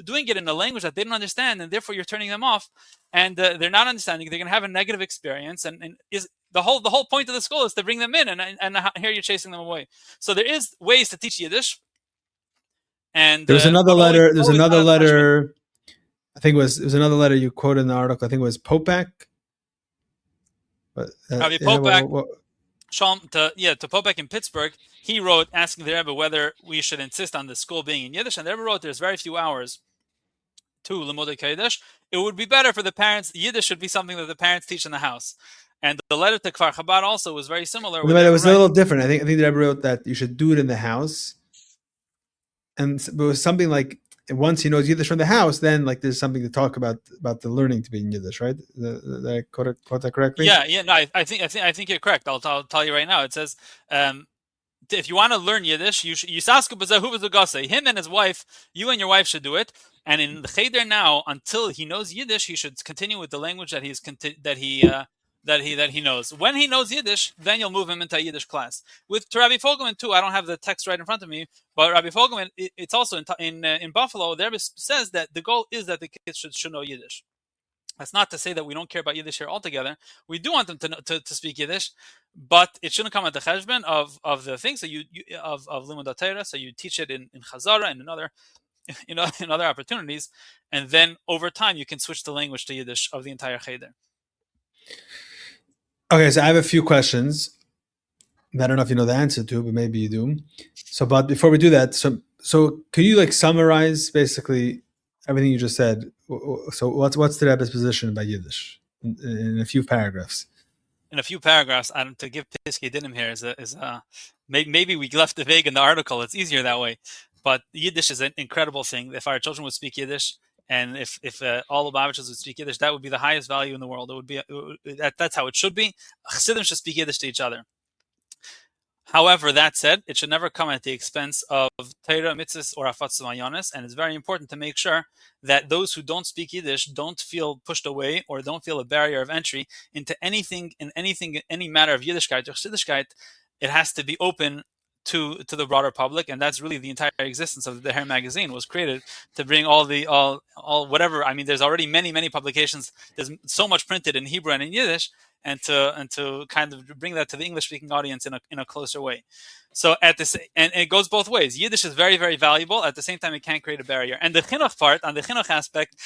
doing it in a language that they don't understand, and therefore you're turning them off, and they're not understanding. They're going to have a negative experience, and is the whole point of the school is to bring them in, and here you're chasing them away. So there is ways to teach Yiddish, and There was another letter. There's another letter. I think it was another letter you quoted in the article. I think it was Popek. Rabbi Popek. To Popek in Pittsburgh, he wrote asking the Rebbe whether we should insist on the school being in Yiddish, and the Rebbe wrote there's very few hours to Limudei Kodesh. It would be better for the parents. Yiddish should be something that the parents teach in the house. And the letter to Kfar Chabad also was very similar. But it was a little different. I think the Rebbe wrote that you should do it in the house, and it was something like once he knows Yiddish from the house, then like there's something to talk about the learning to be in Yiddish, right? Did I quote that correctly? Yeah. No, I think you're correct. I'll tell you right now. It says, if you want to learn Yiddish, him and his wife, you and your wife should do it. And in the cheder now, until he knows Yiddish, he should continue with the language that he knows. When he knows Yiddish, then you'll move him into a Yiddish class. With to Rabbi Fogelman too, I don't have the text right in front of me, but Rabbi Fogelman, it's also in Buffalo. There says that the goal is that the kids should know Yiddish. That's not to say that we don't care about Yiddish here altogether. We do want them to speak Yiddish, but it shouldn't come at the cheshbon of the thing. So of Limud Torah. So you teach it in Chazara and in other opportunities, and then over time you can switch the language to Yiddish of the entire cheder. Okay, so I have a few questions. I don't know if you know the answer to, but maybe you do. So, but before we do that, so can you like summarize basically everything you just said? So, what's the Rebbe's position about Yiddish in a few paragraphs? In a few paragraphs, to give Piskei Dinim here is maybe we left the vague in the article. It's easier that way, but Yiddish is an incredible thing. If our children would speak Yiddish, and if all Lubavitchers would speak Yiddish, that would be the highest value in the world. It would be that's how it should be. Chassidim should speak Yiddish to each other. However, that said, it should never come at the expense of Torah, mitzvahs, or afatz mayonis, and it's very important to make sure that those who don't speak Yiddish don't feel pushed away or don't feel a barrier of entry into any matter of Yiddishkeit or Chassidishkeit. It has to be open to the broader public, and that's really the entire existence of the Derher magazine was created to bring all whatever. I mean, there's already many publications. There's so much printed in Hebrew and in Yiddish, and to kind of bring that to the English-speaking audience in a closer way. So and it goes both ways. Yiddish is very, very valuable. At the same time, it can't create a barrier. And the chinuch part, on the chinuch aspect,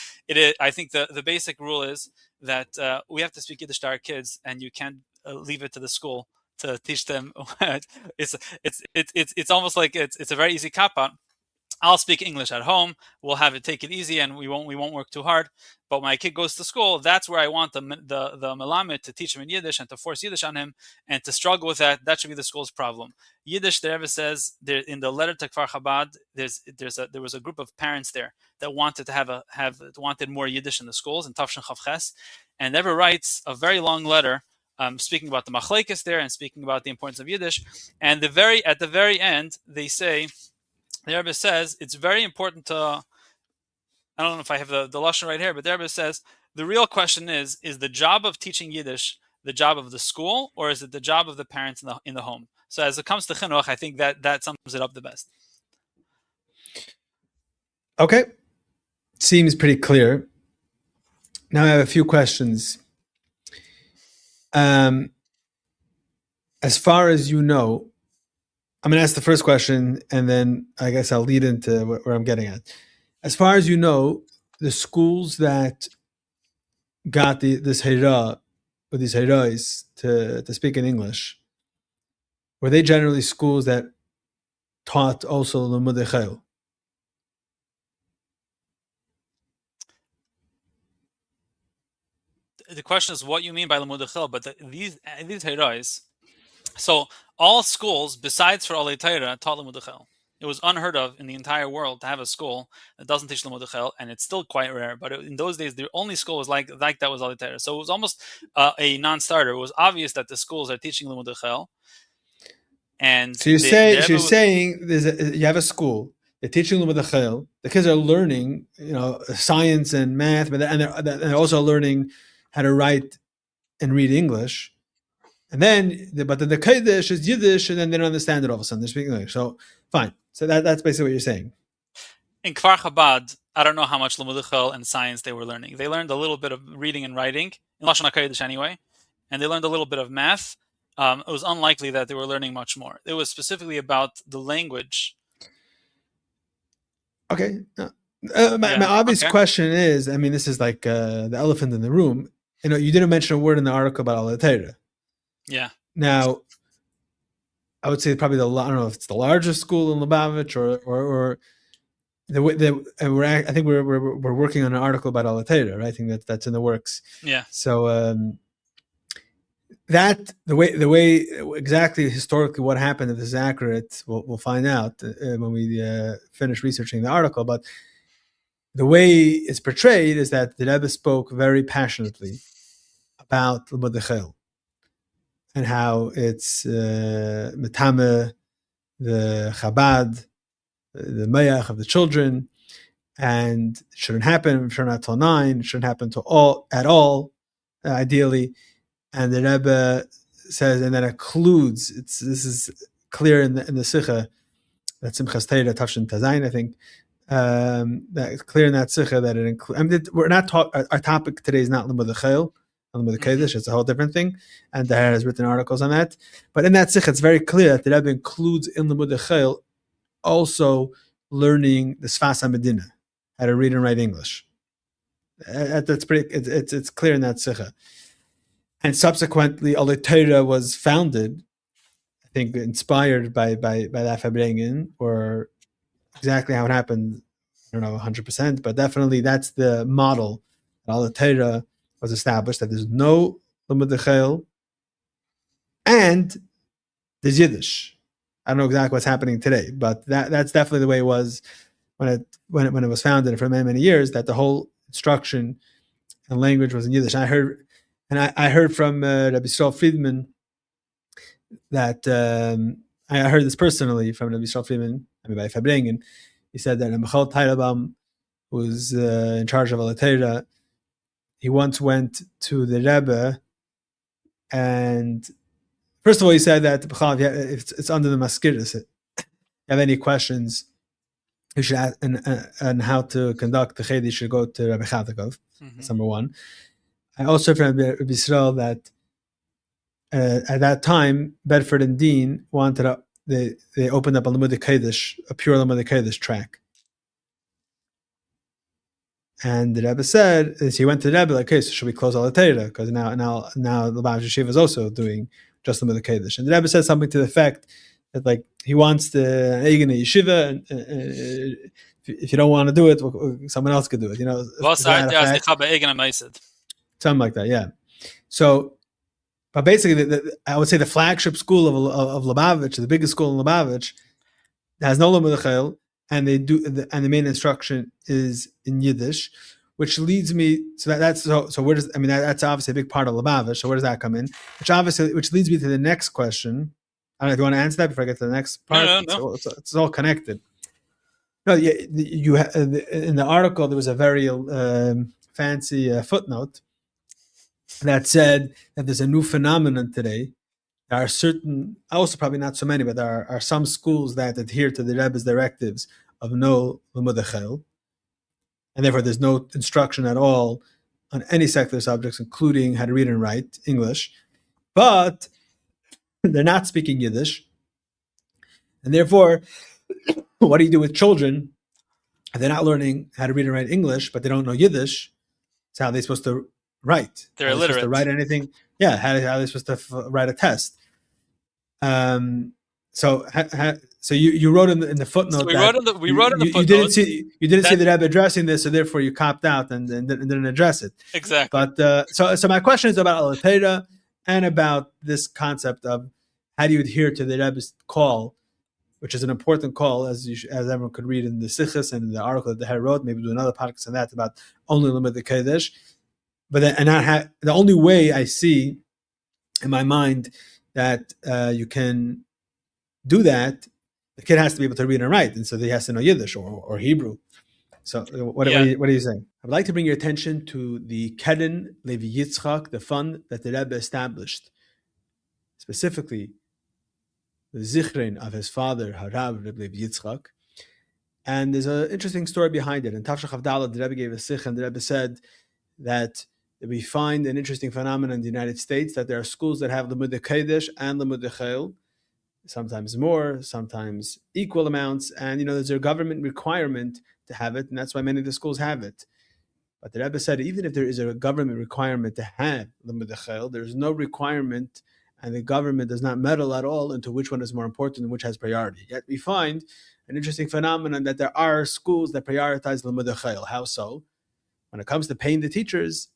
I think the basic rule is that we have to speak Yiddish to our kids, and you can't leave it to the school to teach them. It's almost like it's a very easy cop-out. I'll speak English at home. We'll take it easy, and we won't work too hard. But when my kid goes to school, that's where I want the melamed to teach him in Yiddish and to force Yiddish on him, and to struggle with that. That should be the school's problem. Yiddish, the Rebbe says there in the letter to Kfar Chabad, there was a group of parents there that wanted to wanted more Yiddish in the schools in Tafshin Chav Ches, and the Rebbe writes a very long letter. Speaking about the machlekes there and speaking about the importance of Yiddish, and at the very end they say, the Rebbe says it's very important to. I don't know if I have the lashon right here, but the Rebbe says the real question is the job of teaching Yiddish the job of the school, or is it the job of the parents in the home? So as it comes to chinuch, I think that sums it up the best. Okay, seems pretty clear. Now I have a few questions. As far as you know, I'm going to ask the first question, and then I guess I'll lead into where I'm getting at. As far as you know, the schools that got this hira, or these hirais to speak in English, were they generally schools that taught also Limudei Chayil? The question is what you mean by Limudei Chayil, but these hirais. So all schools besides for Olei Torah taught Limudei Chayil. It was unheard of in the entire world to have a school that doesn't teach Limudei Chayil, and it's still quite rare. But in those days, the only school was like that was Olei Torah. So it was almost a non-starter. It was obvious that the schools are teaching Limudei Chayil. And so you're saying you have a school, they're teaching Limudei Chayil. The kids are learning, science and math, but they're also learning how to write and read English. And then, but the Kodesh is Yiddish, and then they don't understand it all of a sudden. They're speaking English. So, fine. So that's basically what you're saying. In Kfar Chabad, I don't know how much Limud Chol and science they were learning. They learned a little bit of reading and writing, in Lashon HaKodesh anyway, and they learned a little bit of math. It was unlikely that they were learning much more. It was specifically about the language. Okay. My obvious question is, I mean, this is like the elephant in the room. You know, you didn't mention a word in the article about Al Torah. Yeah. Now, I would say probably I don't know if it's the largest school in Lubavitch or I think we're working on an article about Al Torah, right? I think that's in the works. Yeah. So that the way exactly historically what happened, if this is accurate, we'll find out when we finish researching the article. But the way it's portrayed is that the Rebbe spoke very passionately about Limud Chol and how it's metame the Chabad, the mayach of the children, and it shouldn't happen. It shouldn't till 9. It shouldn't happen at all, ideally. And the Rebbe says, and then includes. This is clear in the Sikha. That's Simchas Torah Tafshin Tazayin, I think. That clear in that Sikha that it includes. I mean, we're not our topic today is not Limud Chol, Limud Kodesh. It's a whole different thing, and Derher has written articles on that. But in that Sikha, it's very clear that the Rebbe includes in Limud Chol also learning the Sfas HaMedina, how to read and write English. That's pretty. It's clear in that Sikha. And subsequently, Al Torah was founded, I think, inspired by that Fabrengen, or exactly how it happened. I don't know 100%, but definitely that's the model. Al Torah was established that there's no Limud Chol and there's Yiddish. I don't know exactly what's happening today, but that's definitely the way it was when it was founded for many years. That the whole instruction and language was in Yiddish. I heard from Rabbi Yisrael Friedman that I heard this personally from Rabbi Yisrael Friedman. I mean, by Fabrengen, he said that Michal Teitelbaum, who was in charge of Al Torah, he once went to the Rebbe, and first of all, he said that it's under the maskiris. If you have any questions, you should ask, and how to conduct the Chedi, you should go to Rabbi Chatakov. That's number one. I also heard from Rabbi Yisrael that at that time, Bedford and Dean wanted they opened up a Limud Kodesh, a pure Limud Kodesh track. And the Rebbe said, as he went to the Rebbe, like, okay, so should we close all the Torah? Because now the Lubavitch Yeshiva is also doing just Limud Kodesh. And the Rebbe said something to the effect that, like, he wants the Eigen Yeshiva, and if you don't want to do it, someone else could do it. You know, something like that. Yeah. So, but basically, I would say the flagship school of Lubavitch, the biggest school in Lubavitch, has no Limud Chol, and and the main instruction is in Yiddish, which leads me so where does that's obviously a big part of Lubavitch. So where does that come in? Which leads me to the next question. I don't know if you want to answer that before I get to the next part. No. It's all connected. No, you in the article there was a very fancy footnote that said that there's a new phenomenon today. There are certain, also probably not so many, but there are some schools that adhere to the Rebbe's directives of no Limud Chol, and therefore there's no instruction at all on any secular subjects, including how to read and write English. But they're not speaking Yiddish, and therefore, what do you do with children? They're not learning how to read and write English, but they don't know Yiddish. So how are they supposed to write? They're illiterate. Supposed to write anything? Yeah, how are they supposed to write a test? So you wrote in the footnote. So we wrote in the footnote. You didn't see the Rebbe addressing this, so therefore you copped out and didn't address it. Exactly. But so my question is about Al Torah and about this concept of how do you adhere to the Rebbe's call, which is an important call, as everyone could read in the Sichos and in the article that Derher wrote. Maybe do another podcast on that about only Limud Kodesh. But the only way I see in my mind that you can do that, the kid has to be able to read and write, and so he has to know Yiddish or Hebrew. So what are you saying? I would like to bring your attention to the Keren Levi Yitzchak, the fund that the Rebbe established specifically the zichron of his father, Harav Rebbe Yitzchak. And there's an interesting story behind it. In Tafshach Avdallah, the Rebbe gave a sikh, and the Rebbe said that we find an interesting phenomenon in the United States, that there are schools that have Limud Kodesh and Limud Chayil, sometimes more, sometimes equal amounts, and there's a government requirement to have it, and that's why many of the schools have it. But the Rebbe said, even if there is a government requirement to have Limud Chayil, there's no requirement, and the government does not meddle at all into which one is more important and which has priority. Yet we find an interesting phenomenon that there are schools that prioritize Limud Chayil. How so? When it comes to paying the teachers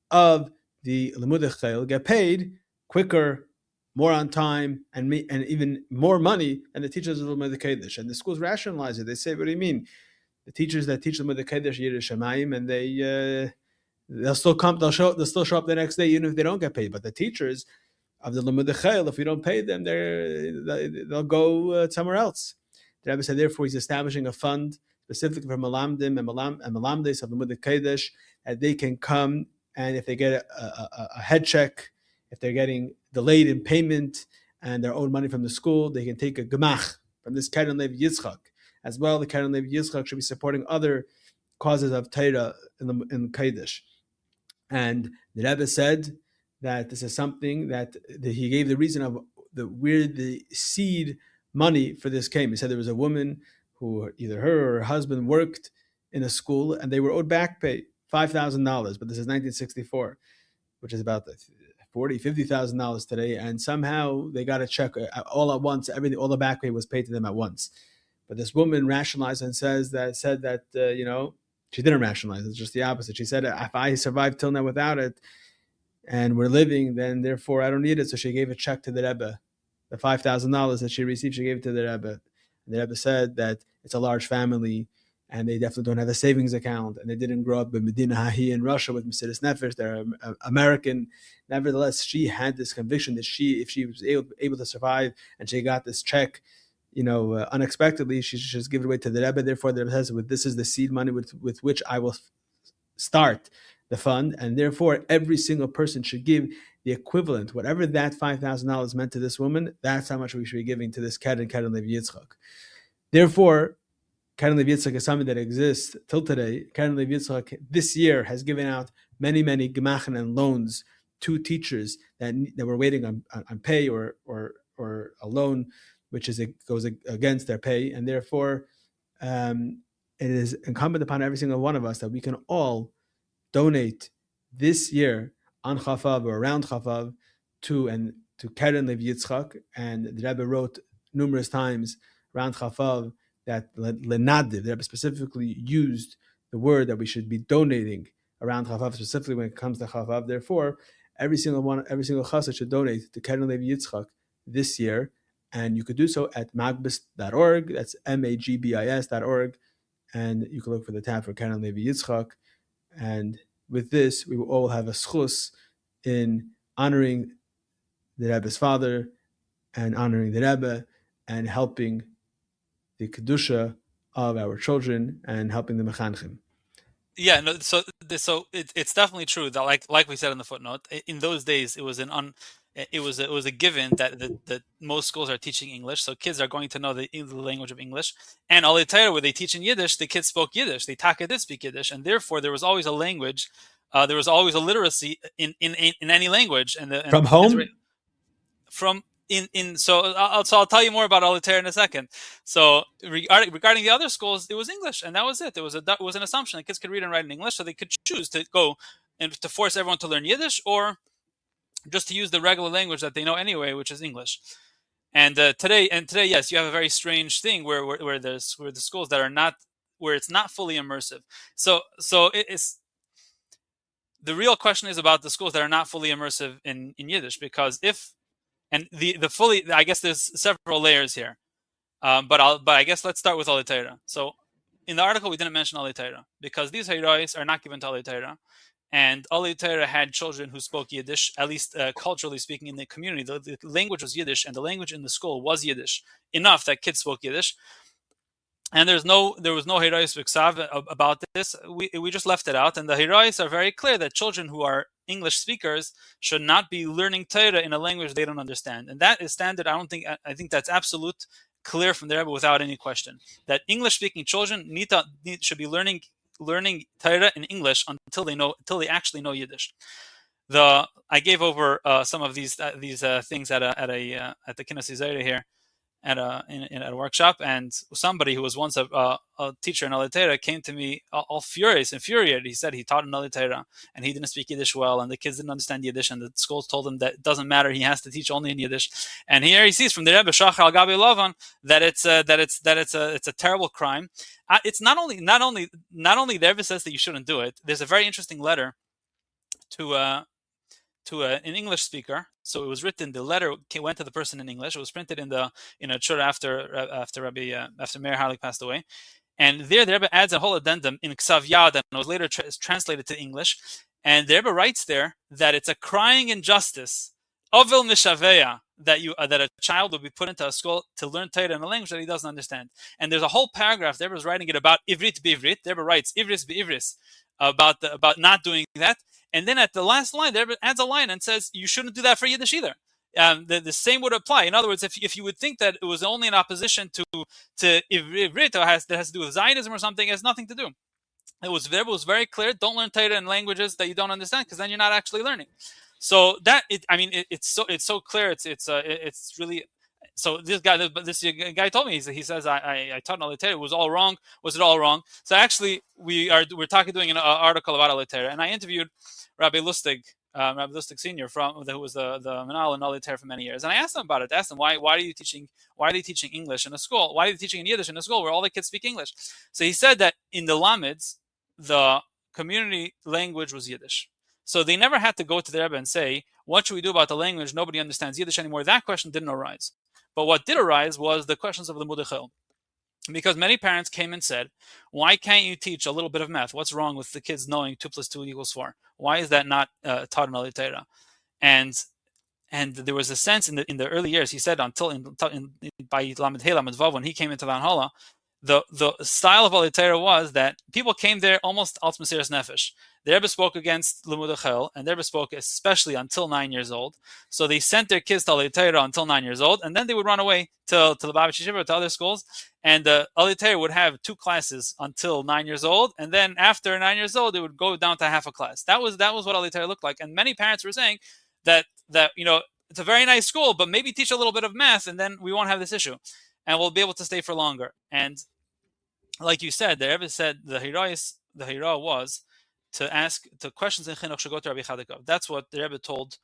of the Limud Chayil get paid quicker, more on time, and even more money than the teachers of Limud Kodesh. And the schools rationalize it. They say, what do you mean? The teachers that teach Limud Kodesh Yiddish Shamayim, and they'll still show up the next day even if they don't get paid. But the teachers of the Limud Chayil, if we don't pay them, they'll go somewhere else. The Rebbe said, therefore, he's establishing a fund specifically for Malamdim and Malamdes of the Limud Kodesh, that they can come, and if they get a head check, if they're getting delayed in payment and their own money from the school, they can take a gemach from this Keren Levi Yitzchak. As well, the Keren Levi Yitzchak should be supporting other causes of Torah in Kodesh. And the Rebbe said that this is something that he gave the reason of where the seed money for this came. He said there was a woman who either her or her husband worked in a school, and they were owed back pay, $5,000, but this is 1964, which is about $50,000 today, and somehow they got a check all at once. All the back pay was paid to them at once. But this woman rationalized and said that she didn't rationalize. It's just the opposite. She said, if I survived till now without it, and we're living, then therefore I don't need it. So she gave a check to the Rebbe. The $5,000 that she received, she gave it to the Rebbe. And the Rebbe said that it's a large family, and they definitely don't have a savings account, and they didn't grow up in Medina Hahi in Russia with Mesiras Nefesh. They're American. Nevertheless, she had this conviction that if she was able to survive and she got this check, unexpectedly, she should just give it away to the Rebbe. Therefore, the Rebbe says, this is the seed money with which I will start the fund, and therefore every single person should give the equivalent, whatever that $5,000 meant to this woman. That's how much we should be giving to this Keren Levi Yitzchak. Therefore, Keren Levi Yitzchak is something that exists till today. Keren Levi Yitzchak this year has given out many gemachen and loans to teachers that were waiting on pay or a loan, which goes against their pay, and therefore it is incumbent upon every single one of us that we can all donate this year on Chavav or around Chavav to Keren Levi Yitzchak. And the Rebbe wrote numerous times around Chavav that Lenadiv, the Rebbe specifically used the word that we should be donating around Chavav, specifically when it comes to Chavav. Therefore, every single chassid should donate to Keren Levi Yitzchak this year, and you could do so at magbis.org. That's magbis.org, and you can look for the tab for Keren Levi Yitzchak. And with this, we will all have a schus in honoring the Rebbe's father and honoring the Rebbe and helping the kedusha of our children and helping the mechanchim. Yeah, no. So it's definitely true that, like we said in the footnote, in those days it was a given that most schools are teaching English, so kids are going to know the language of English. And Alei Torah, where they teach in Yiddish, the kids spoke Yiddish. They did speak Yiddish, and therefore there was always a language. There was always a literacy in any language. From home. So I'll tell you more about Alei Torah in a second. So regarding the other schools, it was English, and that was it. It was an assumption that kids could read and write in English, so they could choose to go and to force everyone to learn Yiddish, or just to use the regular language that they know anyway, which is English. And today, yes, you have a very strange thing where the schools that are not, where it's not fully immersive. So it's the real question is about the schools that are not fully immersive in Yiddish, because the fully, I guess there's several layers here, but I guess let's start with Alei Torah. So in the article we didn't mention Alei Torah because these heroes are not given to Alei Torah. And Alei Torah had children who spoke Yiddish, at least culturally speaking in the community. The language was Yiddish, and the language in the school was Yiddish, enough that kids spoke Yiddish. And there was no Hirais B'Ksav about this. We just left it out, and the Hirais are very clear that children who are English speakers should not be learning Torah in a language they don't understand, and that is standard. I think that's absolute, clear from the Rebbe without any question. That English-speaking children should be learning Torah in English until they actually know Yiddish. I gave over some of these things at the Kinas Zayre here at a workshop, and somebody who was once a teacher in Alitera came to me all infuriated. He said he taught in Alitera and he didn't speak Yiddish well, and the kids didn't understand Yiddish, and the schools told him that it doesn't matter, he has to teach only in Yiddish. And here he sees from the Rebbe Shachar al Gabi Lavan that it's a terrible crime. It's not only the Rebbe says that you shouldn't do it. There's a very interesting letter to an English speaker. So it was written. The letter went to the person in English. It was printed in a shur after Meir Harlik passed away, and there the Rebbe adds a whole addendum in Ksav Yad, and it was later translated to English. And the Rebbe writes there that it's a crying injustice, Ovil Mishaveya, that a child will be put into a school to learn Torah in a language that he doesn't understand. And there's a whole paragraph. The Rebbe is writing it about Ivrit b'Ivrit. The Rebbe writes Ivris b'Ivris about not doing that. And then at the last line, there adds a line and says, you shouldn't do that for Yiddish either. The same would apply. In other words, if you would think that it was only in opposition to Ivrit, that has to do with Zionism or something, it has nothing to do. It was very clear. Don't learn Torah in languages that you don't understand, because then you're not actually learning. So it's so clear. It's really. So this guy told me, he says I taught in Alitera. It was all wrong. Was it all wrong? So actually we're doing an article about Alitera, and I interviewed Rabbi Lustig Senior who was the Manal in Alitera for many years, and I asked him about it. I asked him why are you teaching English in a school? Why are you teaching in Yiddish in a school where all the kids speak English? So he said that in the Lamids, the community language was Yiddish. So they never had to go to the Rebbe and say, what should we do about the language? Nobody understands Yiddish anymore. That question didn't arise. But what did arise was the questions of the Mudachil. Because many parents came and said, why can't you teach a little bit of math? What's wrong with the kids knowing 2 + 2 = 4? Why is that not taught in Alitera? And there was a sense in the early years, he said, by Lamed Hey, Lamed Vav, when he came into Van Hola, the style of Alitera was that people came there almost al Mesiras Nefesh. The Rebbe spoke against Limud Achel, and the Rebbe spoke especially until 9 years old. So they sent their kids to Alitera until 9 years old, and then they would run away to Lubavitch Yeshiva, to other schools, and Alitera would have 2 classes until 9 years old, and then after 9 years old, it would go down to half a class. That was what Alitera looked like, and many parents were saying that it's a very nice school, but maybe teach a little bit of math, and then we won't have this issue, and we'll be able to stay for longer. And like you said, the Rebbe said the Hira was to ask the questions in chinuch should go to Rabbi Chadikov. That's what the Rebbe told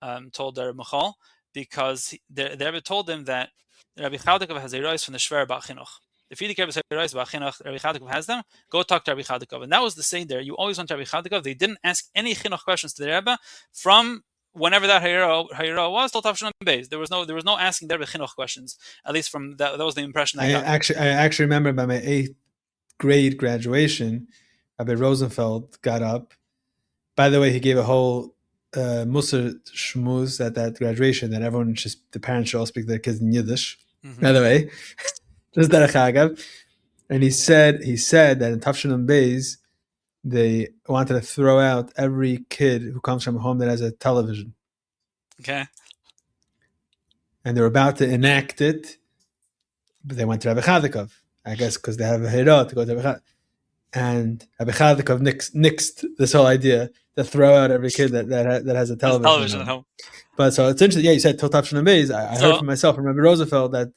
the Michal, because the Rebbe told him that Rabbi Chadikov has Hirais from the Shver about chinuch. If you have Hirais about chinuch, Rabbi Chadikov has them. Go talk to Rabbi Chadikov, and that was the saying there. You always went to Rabbi Chadikov. They didn't ask any chinuch questions to the Rebbe from whenever that Hira was till Tavshin Beis. There was no asking the Rebbe chinuch questions. At least from that was the impression I got. I actually remember by my 8th grade graduation, Rabbi Rosenfeld got up. By the way, he gave a whole Musar shmuz at that graduation that the parents should all speak to their kids in Yiddish. Mm-hmm. By the way, just derech agav. And he said that in Tavshin Beis, they wanted to throw out every kid who comes from a home that has a television. Okay. And they were about to enact it, but they went to Rabbi Chadikov, I guess, because they have a hira to go to Rabbi Chadikov. And Rabbi Chadikov nixed this whole idea to throw out every kid that has a television at home. But so it's interesting. Yeah, you said Totav Shnei Beis. I heard from myself, from Rabbi Rosenfeld, that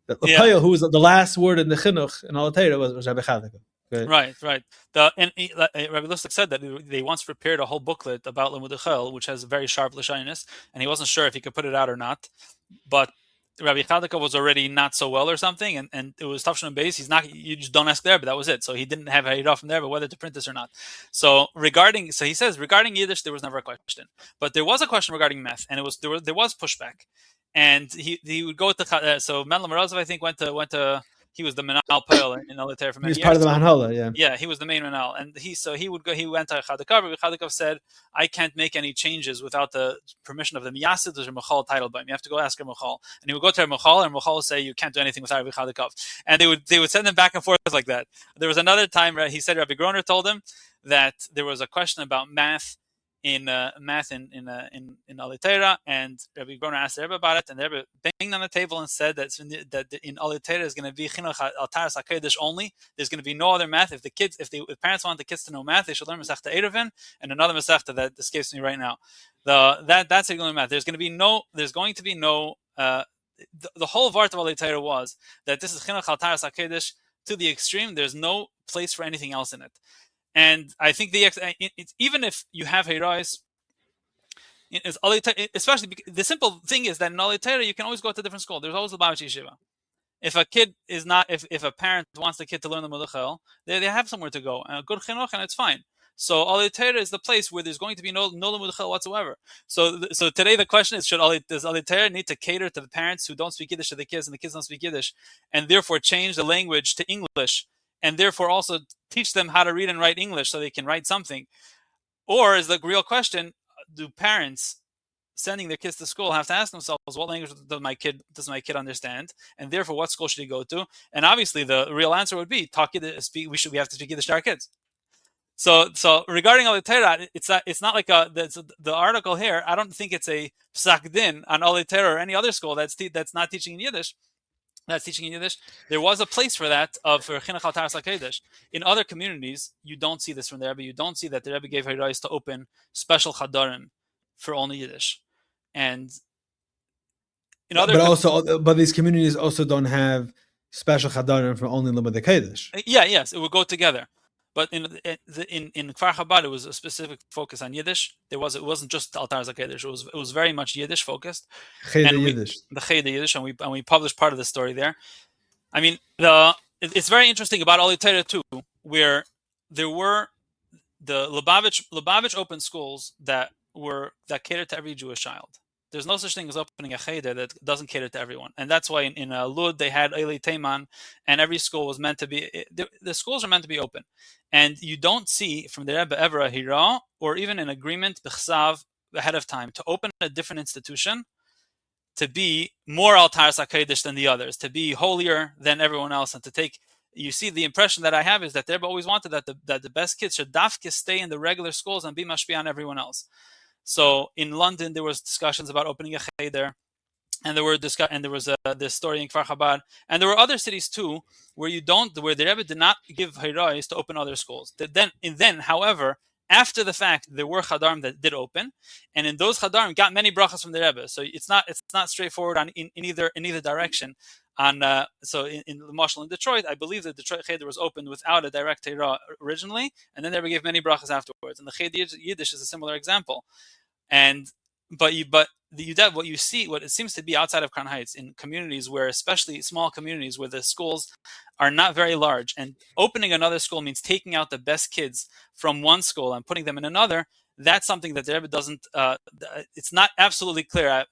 Lepayel, who was the last word in the chinuch in Alitera, was Rabbi Chadikov. Right. Rabbi Lustig said that they once prepared a whole booklet about Limud Achel, which has very sharp lashonis, and he wasn't sure if he could put it out or not. But Rabbi Chadikov was already not so well or something, and it was Tavshin Beis. You just don't ask there, but that was it. So he didn't have a from there, but whether to print this or not. So he says regarding Yiddish, there was never a question, but there was a question regarding math, and there was pushback, and he would go to so Menlo Morozov, I think, went to he was the Menal Poel in Alitair for He many was years. part of the Manhala, yeah. Yeah, he was the main Menal, and he would go. He went to Chadakav. Rabbi Chadakav said, "I can't make any changes without the permission of the Miyasid. There's a Mechal title by him. You have to go ask a Mechal." And he would go to a Mechal, and Mechal would say, "You can't do anything without Rabbi Chadakav." And they would send them back and forth like that. There was another time where he said Rabbi Groner told him that there was a question about math in Alitera, and Rabbi Groner asked the Rebbe about it, and the Rebbe banged on the table and said that in Alitera is going to be chinuch al taras hakodesh only. There's going to be no other math. If parents want the kids to know math, they should learn Masechta Eruvin and another Masechta that escapes me right now. That's the only math. There's going to be no. The whole vart of Alitera was that this is chinuch al taras hakodesh to the extreme. There's no place for anything else in it. And I think even if you have Heirais, especially the simple thing is that in Alitera you can always go to a different school. There's always Lubavitch Yeshiva. If a kid is not, if a parent wants the kid to learn the Meluchel, they have somewhere to go, and a good chinuch, and it's fine. So Alitera is the place where there's going to be no Meluchel whatsoever. So today the question is, does Alitera need to cater to the parents who don't speak Yiddish to the kids, and the kids don't speak Yiddish, and therefore change the language to English, and therefore also teach them how to read and write English so they can write something? Or is the real question, do parents sending their kids to school have to ask themselves, what language does my kid understand, and therefore what school should he go to? And obviously the real answer would be we have to speak Yiddish to our kids. So regarding Alitera, it's not like the article here. I don't think it's a psak din on Alitera or any other school that's not teaching in Yiddish. That's teaching in Yiddish. There was a place for that for chinuch al taras hakodesh. In other communities, you don't see this from the Rebbe. You don't see that the Rebbe gave Heirais to open special chadarim for only Yiddish. And in other, but these communities also don't have special chadarim for only Limud Kodesh. Yes, it would go together. But in Kfar Chabad, it was a specific focus on Yiddish. It wasn't just Al Taras HaKodesh. It was very much Yiddish focused. Yiddish. The Cheder Yiddish, and we published part of the story there. I mean, it's very interesting about Alitera too, where there were the Lubavitch open schools that catered to every Jewish child. There's no such thing as opening a cheder that doesn't cater to everyone, and that's why in Lud they had Eilei Teiman, and every school was meant to be. The schools are meant to be open, and you don't see from the Rebbe ever a hira or even an agreement b'chsav ahead of time to open a different institution to be more al taras hakodesh than the others, to be holier than everyone else, and to take. You see, the impression that I have is that the Rebbe always wanted that the best kids should dafke stay in the regular schools and be mashpia on everyone else. So in London, there was discussions about opening a cheder, and there was this story in Kfar Chabad, and there were other cities too where the Rebbe did not give Heirais to open other schools. Then, however, after the fact, there were chadarim that did open, and in those chadarim got many brachas from the Rebbe. So it's not straightforward in either direction. So in the Marshall in Detroit, I believe the Detroit cheder was opened without a direct Torah originally, and then they gave many brachas afterwards. And the cheder Yiddish is a similar example. What you see, what it seems to be outside of Crown Heights, in communities where, especially small communities where the schools are not very large, and opening another school means taking out the best kids from one school and putting them in another. That's something that the Rebbe doesn't. It's not absolutely clear.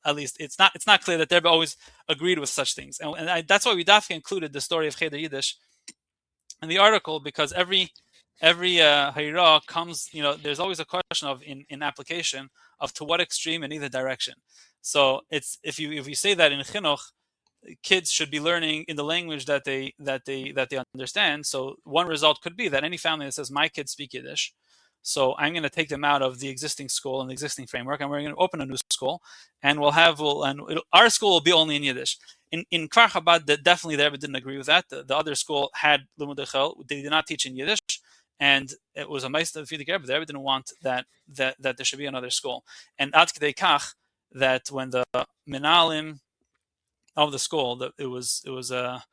At least it's not clear that the Rebbe always agreed with such things, and that's why we definitely included the story of Cheder Yiddish in the article, because every Haira comes, there's always a question of in application of to what extreme in either direction. So it's if you say that in chinuch, kids should be learning in the language that they understand. So one result could be that any family that says my kids speak Yiddish, so I'm going to take them out of the existing school and the existing framework, and we're going to open a new school, and our school will be only in Yiddish. In Kfar Chabad, definitely the Rebbe didn't agree with that. The other school had Limud Echel. They did not teach in Yiddish, and it was a ma'aseh for the Rebbe. The Rebbe didn't want that there should be another school. And ad k'dei kach, that when the menalim of the school, there was a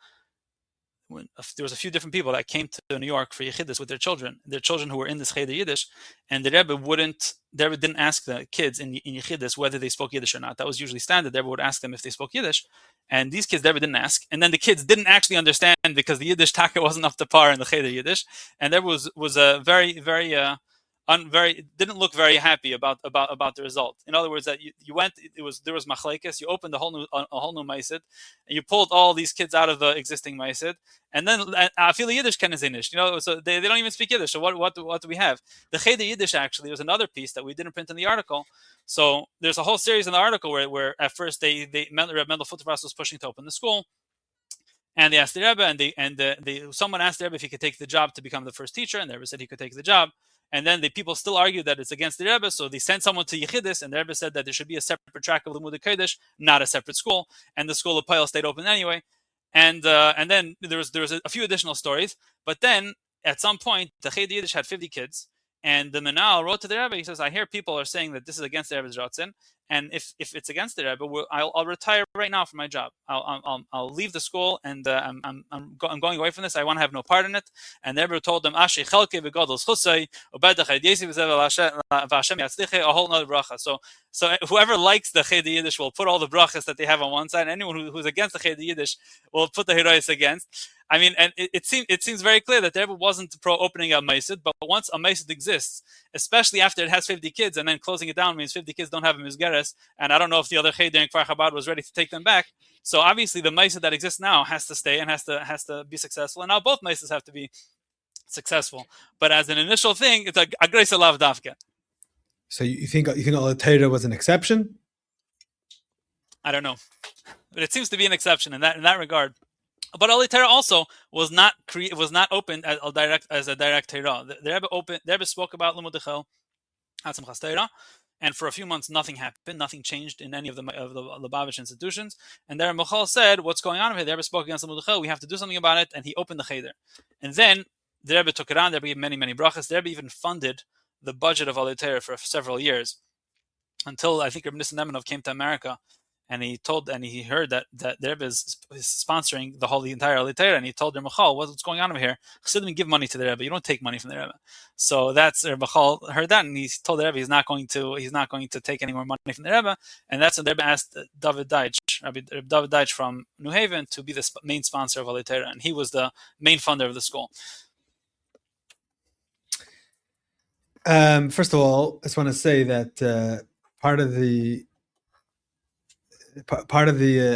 few different people that came to New York for Yechidus with their children who were in this Cheder Yiddish, and the Rebbe didn't ask the kids in Yechidus whether they spoke Yiddish or not. That was usually standard. The Rebbe would ask them if they spoke Yiddish, and these kids the Rebbe didn't ask, and then the kids didn't actually understand because the Yiddish taka wasn't up to par in the Cheder Yiddish, and there was a very, very didn't look very happy about the result. In other words, that you went, there was machlekes, you opened a whole new maisid, and you pulled all these kids out of the existing maisid, and then afil Yiddish ken Yiddish, so they don't even speak Yiddish. So what do we have? The Cheder Yiddish actually was another piece that we didn't print in the article. So there's a whole series in the article where at first Rebbe Mendel Futterfass was pushing to open the school. And they asked the Rebbe, and someone asked the Rebbe if he could take the job to become the first teacher, and the Rebbe said he could take the job. And then the people still argued that it's against the Rebbe, so they sent someone to Yechidus, and the Rebbe said that there should be a separate track of Limud Kodesh, not a separate school. And the school of Payal stayed open anyway. And then there was a few additional stories. But then at some point, the Cheder Yiddish had 50 kids, and the Menal wrote to the Rebbe. He says, "I hear people are saying that this is against the Rebbe's Ratzin, and if it's against the Rebbe, I'll retire right now from my job. I'll leave the school, and I'm going away from this. I want to have no part in it." And the Rebbe told them, "Ashi chelke v'gadol schusay ubedach yesi v'zev v'Hashem yatzliche," a whole nother bracha. So whoever likes the Cheder Yiddish will put all the brachas that they have on one side. Anyone who's against the Cheder Yiddish will put the herois against. I mean, and it seems very clear that the Rebbe wasn't pro opening a maisid, but once a maisid exists, especially after it has 50 kids, and then closing it down means 50 kids don't have a mizgeres, and I don't know if the other cheder in Kfar Chabad was ready to take them back. So obviously the maisid that exists now has to stay and has to be successful, and now both maizids have to be successful. But as an initial thing, it's a grace alav davka. So you think Al Torah was an exception? I don't know, but it seems to be an exception in that regard. But Al Torah also was not opened as a direct Torah. The Rebbe spoke about Limud Chel, Atzim Chas Torah, and for a few months nothing happened, nothing changed in any of the Lubavitch institutions. And there Michal said, "What's going on here?" The Rebbe spoke against Limud Chel. We have to do something about it, and he opened the Cheder. And then the Rebbe took it on. The Rebbe gave many brachas. The Rebbe even funded the budget of Al Torah for several years, until I think Rebbe Nissen Nemanov came to America. And he heard that the Rebbe is sponsoring the entire Al Torah, and he told Rebbe Michal, "What's going on over here? Chassidim give money to the Rebbe. You don't take money from the Rebbe." So that's Rebbe Michal heard that, and he told the Rebbe he's not going to take any more money from the Rebbe. And that's when the Rebbe asked David Deitch, Rabbi David Deitch from New Haven, to be the main sponsor of Al Torah, and he was the main funder of the school. First of all, I just want to say that part of the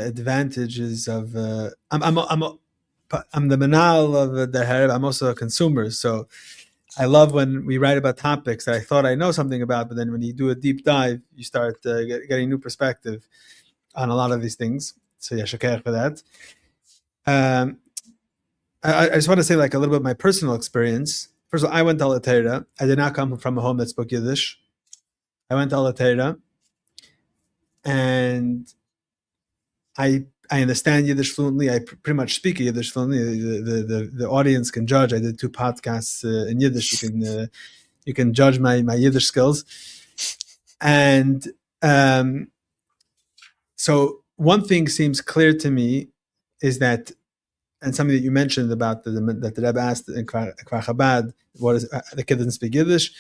advantages of I'm the manal of Derher. I'm also a consumer, so I love when we write about topics that I thought I know something about, but then when you do a deep dive, you start getting new perspective on a lot of these things. So yashakir for that. I just want to say like a little bit of my personal experience. First of all, I went to Al Torah. I did not come from a home that spoke Yiddish. I went to Al Torah, and I understand Yiddish fluently. I pretty much speak Yiddish fluently. The audience can judge. I did 2 podcasts in Yiddish. You can judge my Yiddish skills. And so one thing seems clear to me is that, and something that you mentioned about that the Rebbe asked in Kfar Chabad, what is the kid doesn't speak Yiddish.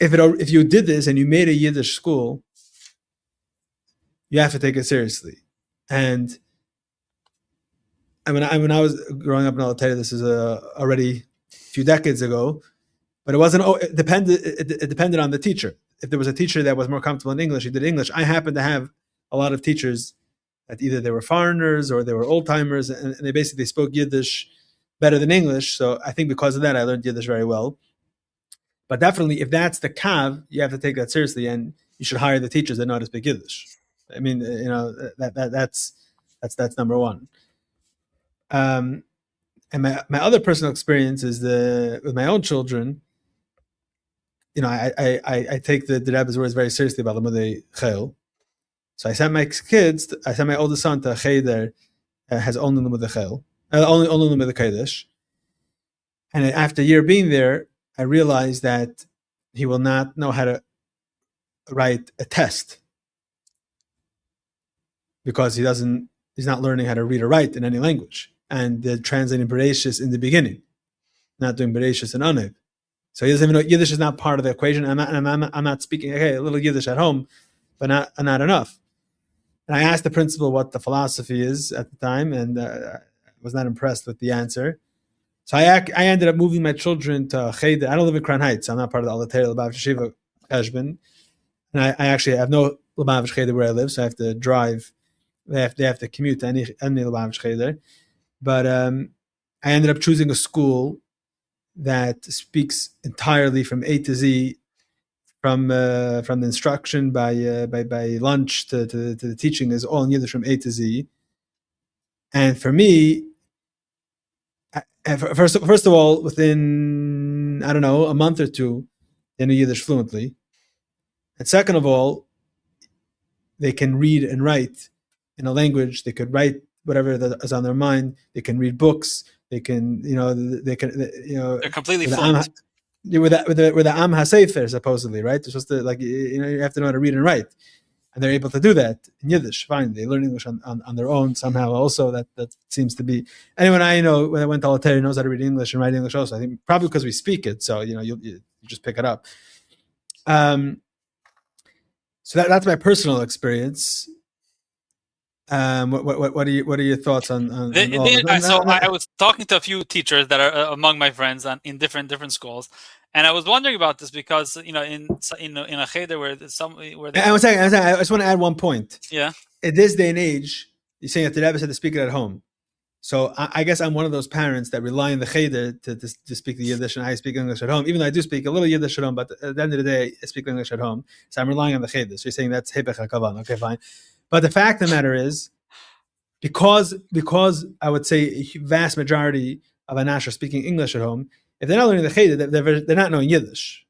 If you did this and you made a Yiddish school, you have to take it seriously. And when I was growing up in Al Torah, this is already a few decades ago, but it wasn't. It depended on the teacher. If there was a teacher that was more comfortable in English, he did English. I happened to have a lot of teachers that either they were foreigners or they were old timers, and they basically spoke Yiddish better than English. So I think because of that, I learned Yiddish very well. But definitely, if that's the kav, you have to take that seriously, and you should hire the teachers that know how to speak Yiddish. I mean, that's number one. And my other personal experience is with my own children. I take the Rebbe's words very seriously about Limud Chel. So I sent my oldest son to a cheder has only Limud Chel, only Limud Kodesh. And after a year being there, I realized that he will not know how to write a test because he's not learning how to read or write in any language. And they're translating Bereshis in the beginning, not doing Bereshis and Anev. So he doesn't even know Yiddish is not part of the equation. I'm not speaking, okay, a little Yiddish at home, but not enough. And I asked the principal what the philosophy is at the time, and I was not impressed with the answer. So I ended up moving my children to Cheder. I don't live in Crown Heights. I'm not part of the Alatera Lubavitch Shiva Heshbon. And I actually have no Lubavitch Cheder where I live, so I have to drive. They have to commute to any Lubavitch Cheder. But I ended up choosing a school that speaks entirely from A to Z, from the instruction by lunch to the teaching is all in Yiddish from A to Z. And for me, first of all, within I don't know a month or two, they know Yiddish fluently, and second of all, they can read and write in a language. They could write whatever is on their mind. They can read books. They can they're completely fluent. With the Am HaSefer, supposedly, right? They're supposed to you have to know how to read and write, and they're able to do that in Yiddish. Fine, they learn English on their own somehow. Also, that seems to be anyone I know when I went to Alateri knows how to read English and write English. Also, I think probably because we speak it, so you just pick it up. So that's my personal experience. What are your thoughts on all this? So I was talking to a few teachers that are among my friends in different schools, and I was wondering about this because in a cheder where I just want to add one point. Yeah. In this day and age, you're saying that the Rebbe said to speak it at home. So I guess I'm one of those parents that rely on the cheder to speak the Yiddish, and I speak English at home. Even though I do speak a little Yiddish at home, but at the end of the day, I speak English at home. So I'm relying on the cheder. So you're saying that's hebech hakavan. Okay, fine. But the fact of the matter is, because I would say a vast majority of Anash are speaking English at home, if they're not learning the cheder, they're not knowing Yiddish.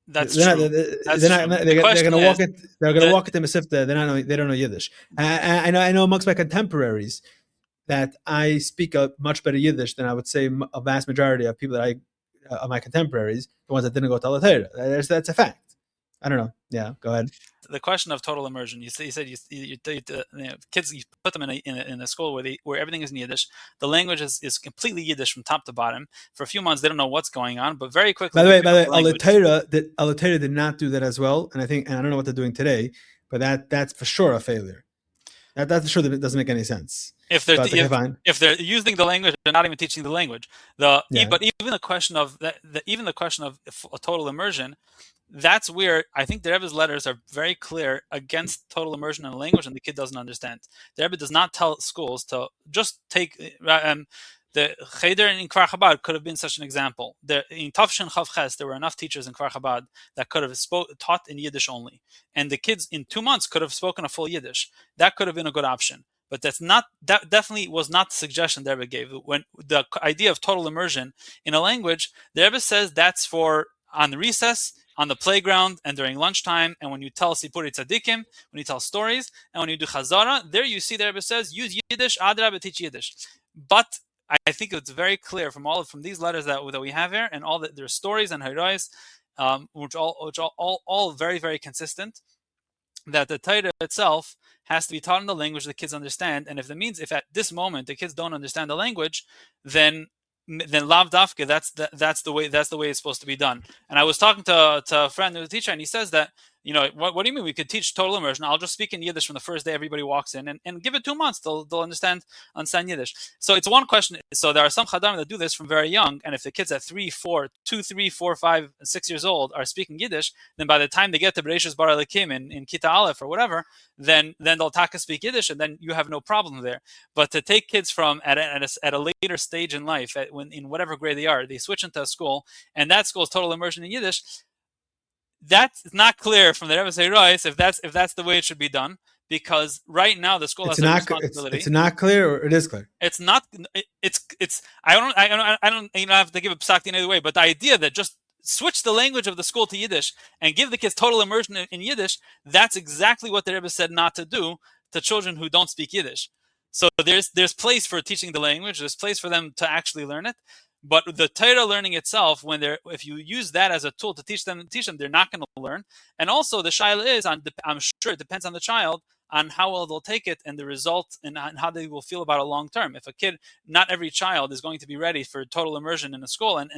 That's true. They're going to walk it. They're going to walk it to Mesivta. They don't know Yiddish. I know amongst my contemporaries that I speak a much better Yiddish than I would say a vast majority of people of my contemporaries, the ones that didn't go to Alatera. That's a fact. I don't know. Yeah, go ahead. The question of total immersion. You said kids, you put them in a school where everything is in Yiddish. The language is completely Yiddish from top to bottom. For a few months, they don't know what's going on, but very quickly. By the way, Alatera did not do that as well, and I don't know what they're doing today, but that's for sure a failure. That's for sure that it doesn't make any sense. If they're using the language, they're not even teaching the language. But even the question of a total immersion. That's where I think the Rebbe's letters are very clear against total immersion in a language, and the kid doesn't understand. The Rebbe does not tell schools to just take the cheder in Kfar Chabad could have been such an example. In Tafshin Chav Ches, there were enough teachers in Kfar Chabad that could have taught in Yiddish only, and the kids in 2 months could have spoken a full Yiddish. That could have been a good option. But that definitely was not the suggestion the Rebbe gave. When the idea of total immersion in a language, the Rebbe says that's for on the recess, on the playground, and during lunchtime, and when you tell Sipuri Tzadikim, when you tell stories, and when you do Chazara, there you see the Rebbe says, use Yiddish, Adrabah, teach Yiddish. But I think it's very clear from these letters that we have here, and all their stories and Hayrais, which all very, very consistent, that the Torah itself has to be taught in the language the kids understand, and if at this moment the kids don't understand the language, then lav dafka, that's the way it's supposed to be done. And I was talking to a friend who's a teacher, and he says that, what do you mean we could teach total immersion? I'll just speak in Yiddish from the first day everybody walks in, and give it 2 months, they'll understand Yiddish. So it's one question. So there are some chadarim that do this from very young, and if the kids at 2, 3, 4, 5, 6 years old are speaking Yiddish, then by the time they get to Bereshis Bar Elikim in Kita Aleph or whatever, then they'll taka speak Yiddish, and then you have no problem there. But to take kids from at a later stage in life, in whatever grade they are, they switch into a school, and that school is total immersion in Yiddish. That's not clear from the Rebbe's Hayrais if that's the way it should be done, because right now the school has a responsibility. It's not clear, or it is clear. It's not. It's. I don't have to give a psak in either way, but the idea that just switch the language of the school to Yiddish and give the kids total immersion in Yiddish, that's exactly what the Rebbe said not to do to children who don't speak Yiddish. So there's place for teaching the language. There's place for them to actually learn it. But the Torah learning itself, if you use that as a tool to teach them, they're not going to learn. And also the shaila is, I'm sure it depends on the child, on how well they'll take it and the result and how they will feel about it long term. If a kid, not every child is going to be ready for total immersion in a school, and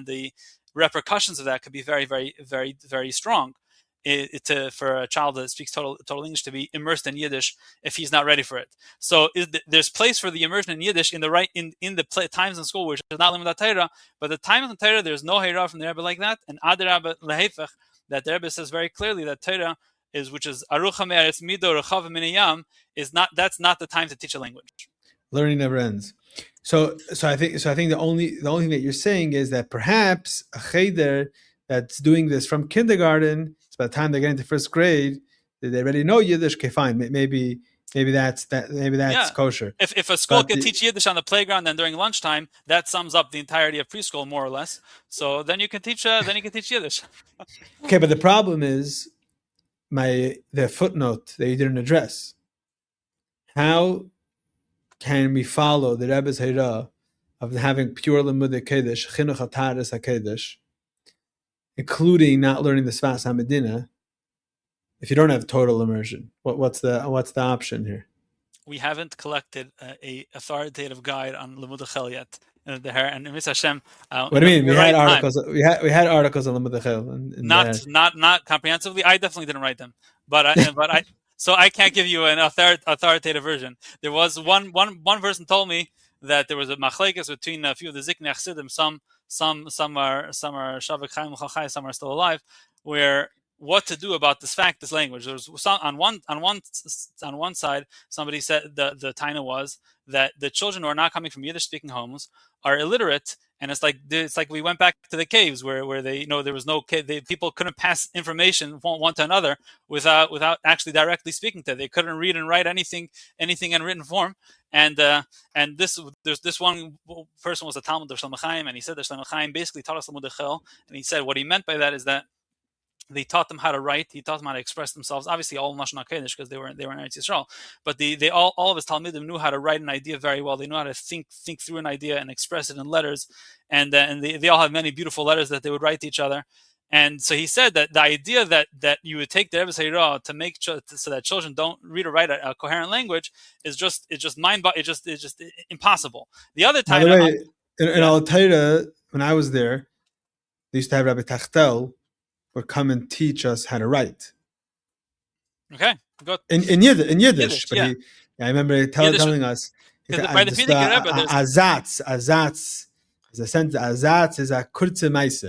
the repercussions of that could be very, very, very, very strong. for a child that speaks total English to be immersed in Yiddish if he's not ready for it. So there's place for the immersion in Yiddish in the times in school which is not limited Torah, but the times in Torah there's no Heira from the Rebbe like that, and Adarabba lehefech, that the Rebbe says very clearly that Torah which is Arucha Me'eretz Mido Rechav Minayam, that's not the time to teach a language. Learning never ends. So I think the only thing that you're saying is that perhaps a cheder that's doing this from kindergarten, it's by the time they get into first grade, they already know Yiddish. Okay, fine. Maybe that's kosher. If a school can teach Yiddish on the playground and during lunchtime, that sums up the entirety of preschool more or less. So then you can teach Yiddish. Okay, but the problem is the footnote that you didn't address. How can we follow the Rebbe's Heira of having pure Limudei Kodesh, chinuch ataris hakodesh, including not learning the Sfas HaMedina, if you don't have total immersion? What's the option here? We haven't collected a authoritative guide on Limudei Chel yet. And Hashem. What do you mean? We had articles. We had articles on Limudei Chel. Not comprehensively. I definitely didn't write them, but so I can't give you an authoritative version. There was one person told me that there was a machlekes between a few of the Ziknei Chassidim. Some are Shavik Chaim Chachai, some are still alive. Where what to do about this language? There was some on one side. Somebody said the taina was that the children who are not coming from Yiddish speaking homes are illiterate, and it's like we went back to the caves where they there was no people couldn't pass information one to another without actually directly speaking to it. They couldn't read and write anything in written form. And there's this one person was a Talmud of Shlomo Chaim, and he said that Shlomo Chaim basically taught us Limudei Chel, and he said what he meant by that is that they taught them how to write. He taught them how to express themselves. Obviously, all Lashon HaKodesh because they were in Eretz Yisrael. But they all of his Talmidim knew how to write an idea very well. They knew how to think through an idea and express it in letters. And they all have many beautiful letters that they would write to each other. And so he said that the idea that you would take the Rebbe's Heira to make so that children don't read or write a coherent language is just impossible. The other time, by the way, in Al Torah, when I was there, they used to have Rabbi Tachtel would come and teach us how to write. Okay, good. In Yiddish, but yeah. I remember telling us by the Rebbe, azatz is a sentence. Azatz is a kurze meise.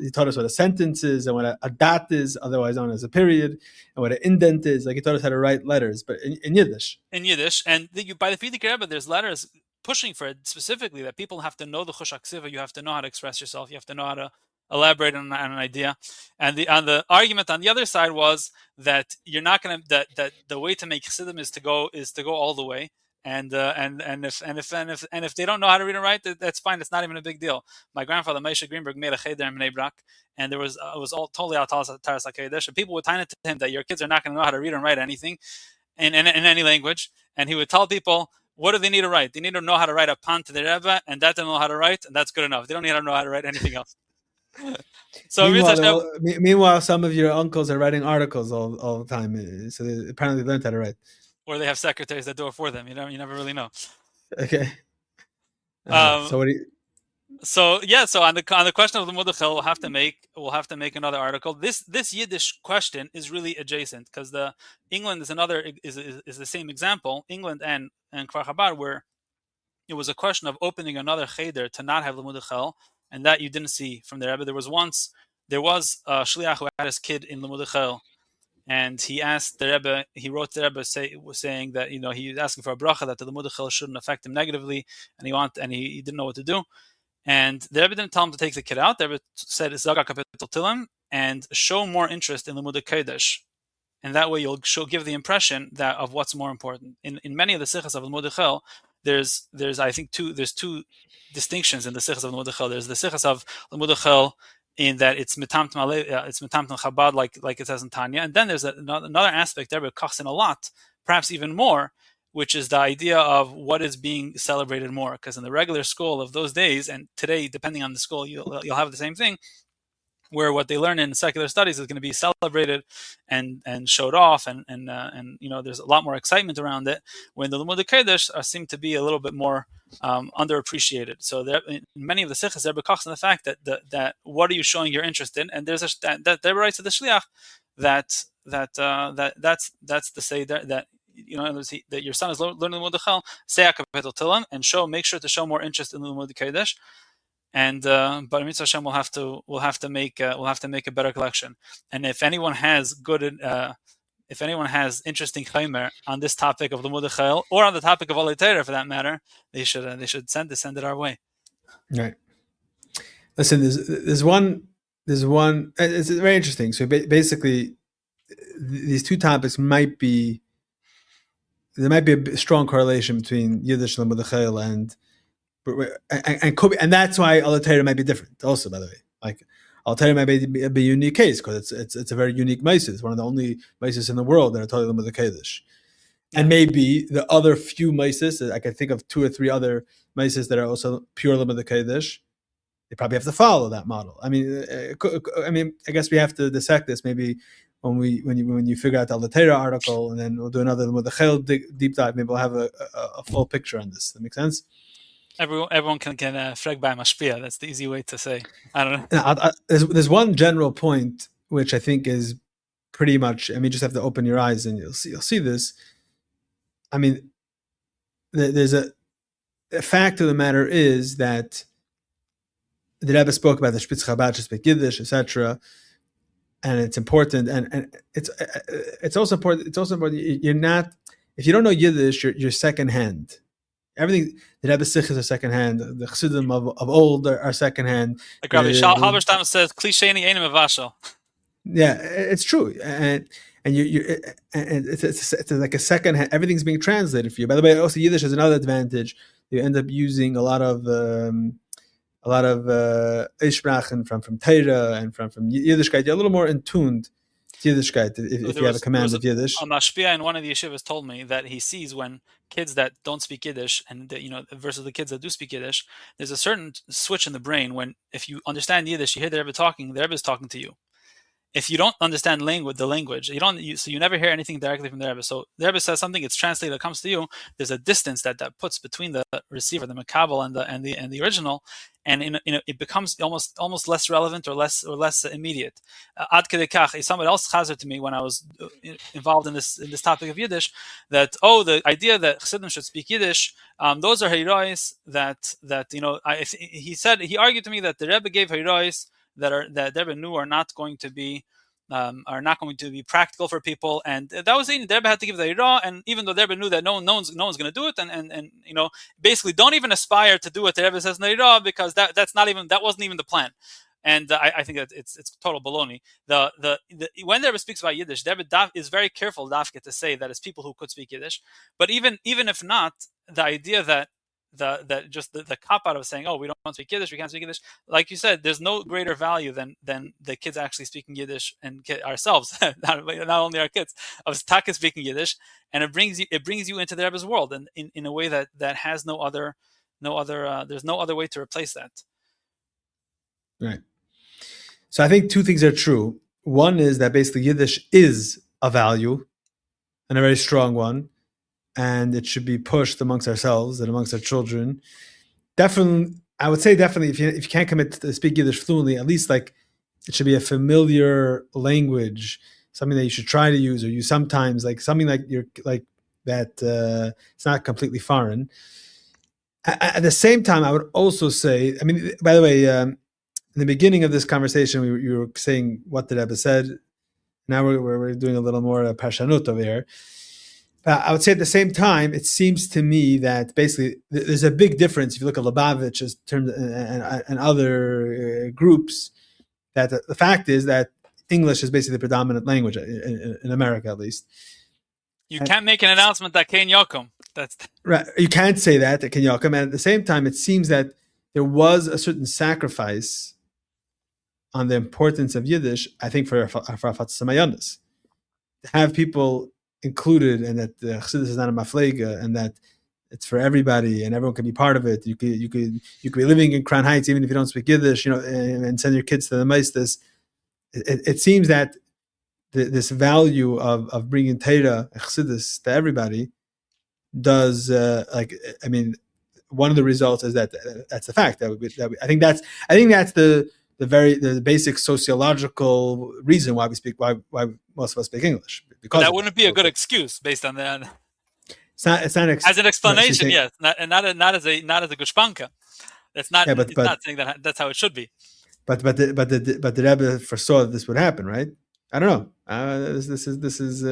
He taught us what a sentence is and what a dat is, otherwise known as a period, and what an indent is. Like he taught us how to write letters, but in Yiddish. In Yiddish, and by the Frierdiker Rebbe, there's letters pushing for it specifically that people have to know the chush haksiva. You have to know how to express yourself. You have to know how to elaborate on an idea. And the argument on the other side was that you're not going to that the way to make chassidim is to go all the way. And if they don't know how to read and write, that's fine. It's not even a big deal. My grandfather Mendy Greenberg made a cheder in Bnei Brak, and it was all totally out of Taras HaKodesh. And people would tell him that your kids are not going to know how to read and write anything in any language. And he would tell people, what do they need to write? They need to know how to write a pan to the Rebbe, and that they know how to write, and that's good enough. They don't need to know how to write anything else. So meanwhile, some of your uncles are writing articles all the time. So they apparently learned how to write. Or they have secretaries that do it for them. You never really know. Okay. So what do you? So on the question of the Limudei Chel, we'll have to make another article. This Yiddish question is really adjacent because England is the same example. England and Kfar Chabad, where it was a question of opening another cheder to not have Limudei Chel, and that you didn't see from the Rebbe. There was a shliach who had his kid in Limudei Chel. And he asked the Rebbe. He wrote to the Rebbe saying that he was asking for a bracha that the Limudei Chel shouldn't affect him negatively, and he didn't know what to do. And the Rebbe didn't tell him to take the kid out. The Rebbe said Zaga Kapitel Tilim and show more interest in Limudei Kodesh, and that way you'll give the impression of what's more important. In many of the sichas of Limudei Chel, there's I think two distinctions in the sichas of Limudei Chel. There's the sichas of Limudei Chel in that it's mitamtim Chabad, like it says in Tanya, and then there's another aspect there, but costs in a lot, perhaps even more, which is the idea of what is being celebrated more. Because in the regular school of those days, and today, depending on the school, you'll have the same thing, where what they learn in secular studies is going to be celebrated and showed off, and there's a lot more excitement around it. When the Limudei Kodesh seem to be a little bit more underappreciated. So there, in many of the sichas, there becomes in the fact that what are you showing your interest in, and there's that writes to the shliach that's to say that that your son is learning Limud Chel, say a kapitel to him and make sure to show more interest in Limud Kodesh. And but Mitzvah Hashem will have to make a better collection. And if anyone has interesting chaimer on this topic of Limud Chel or on the topic of Olei Torah for that matter, they should send it our way. Right. Listen, there's one. It's very interesting. So basically, these two topics might be a strong correlation between Yiddish and Limud Chel and that's why Olei Torah might be different. Also, by the way, like Olei Torah might be a unique case because it's a very unique meisus. It's one of the only meisus in the world that are totally Limud Kodesh. And maybe the other few meisus, I can think of 2 or 3 other meisus that are also pure Limud Kodesh. They probably have to follow that model. I mean, I guess we have to dissect this maybe when you figure out the Olei Torah article, and then we'll do another Limud Chel deep dive. Maybe we'll have a full picture on this. That makes sense. Everyone can frag by mashpia. That's the easy way to say. I don't know. Now, there's one general point which I think is pretty much. I mean, you just have to open your eyes and you'll see this. I mean, there's a fact of the matter is that the Rebbe spoke about the Spitz Chabad to speak Yiddish, etc., and it's important. And it's also important. It's also important. You're not, if you don't know Yiddish, you're secondhand. Everything, the Rebbe Sichos are secondhand. The Chassidim of old are secondhand. Like Rabbi Halberstam says, "Klisheni enim avashel." Yeah, it's true, and it's like a second hand. Everything's being translated for you. By the way, also Yiddish has another advantage. You end up using a lot of Eishsprachen from Torah and from Yiddishkeit. You're a little more in tuned to Yiddishkeit if you have a command of Yiddish. A mashpia in one of the yeshivas told me that he sees when kids that don't speak Yiddish and versus the kids that do speak Yiddish, there's a certain switch in the brain when if you understand Yiddish, you hear the Rebbe talking, the Rebbe is talking to you. If you don't understand the language, so you never hear anything directly from the Rebbe. So the Rebbe says something, it's translated, it comes to you. There's a distance that puts between the receiver, the makabel, and the original, and it becomes almost less relevant or less immediate. Ad kedei kach, somebody else chazer to me when I was involved in this topic of Yiddish that the idea that Chassidim should speak Yiddish, those are heroes he argued to me that the Rebbe gave heroes that Rebbe knew are not going to be practical for people, and that was the Rebbe had to give the Ira, and even though the Rebbe knew that no one's going to do it, and basically don't even aspire to do what the Rebbe says in the Ira because that wasn't even the plan. And I think that it's total baloney. When the Rebbe speaks about Yiddish, the Rebbe is very careful to say that it's people who could speak Yiddish, but even if not, the idea that the cop out of saying, we don't speak Yiddish, we can't speak Yiddish. Like you said, there's no greater value than the kids actually speaking Yiddish and ourselves, not only our kids, of Taka speaking Yiddish, and it brings you into the Rebbe's world, and in a way that has no other there's no other way to replace that. Right. So I think 2 things are true. One is that basically Yiddish is a value, and a very strong one. And it should be pushed amongst ourselves and amongst our children. Definitely, I would say if you can't commit to speak Yiddish fluently, at least like it should be a familiar language, something that you should try to use or use sometimes, like something like that. It's not completely foreign. At the same time, I would also say, I mean, by the way, in the beginning of this conversation, you were saying what the Rebbe said. Now we're doing a little more parshanut over here. I would say at the same time, it seems to me that basically there's a big difference if you look at Lubavitch and other groups. That the fact is that English is basically the predominant language in America, at least. You can't make an announcement that Ken Yokum. That's right. You can't say that Ken Yokum, and at the same time, it seems that there was a certain sacrifice on the importance of Yiddish. I think for Fatzamayanis to have people included, and that the Chassidus is not a maflega, and that it's for everybody, and everyone can be part of it. You could be living in Crown Heights even if you don't speak Yiddish, and send your kids to the meistes. It seems that this value of bringing Torah Chassidus to everybody does one of the results is that's the fact I think that's the basic sociological reason why most of us speak English. But that wouldn't be a good excuse based on that. It's not as an explanation, yes, and not as a gushpanka. That's not. Yeah, it's not saying that that's how it should be. But the Rebbe foresaw that this would happen, right? I don't know. This is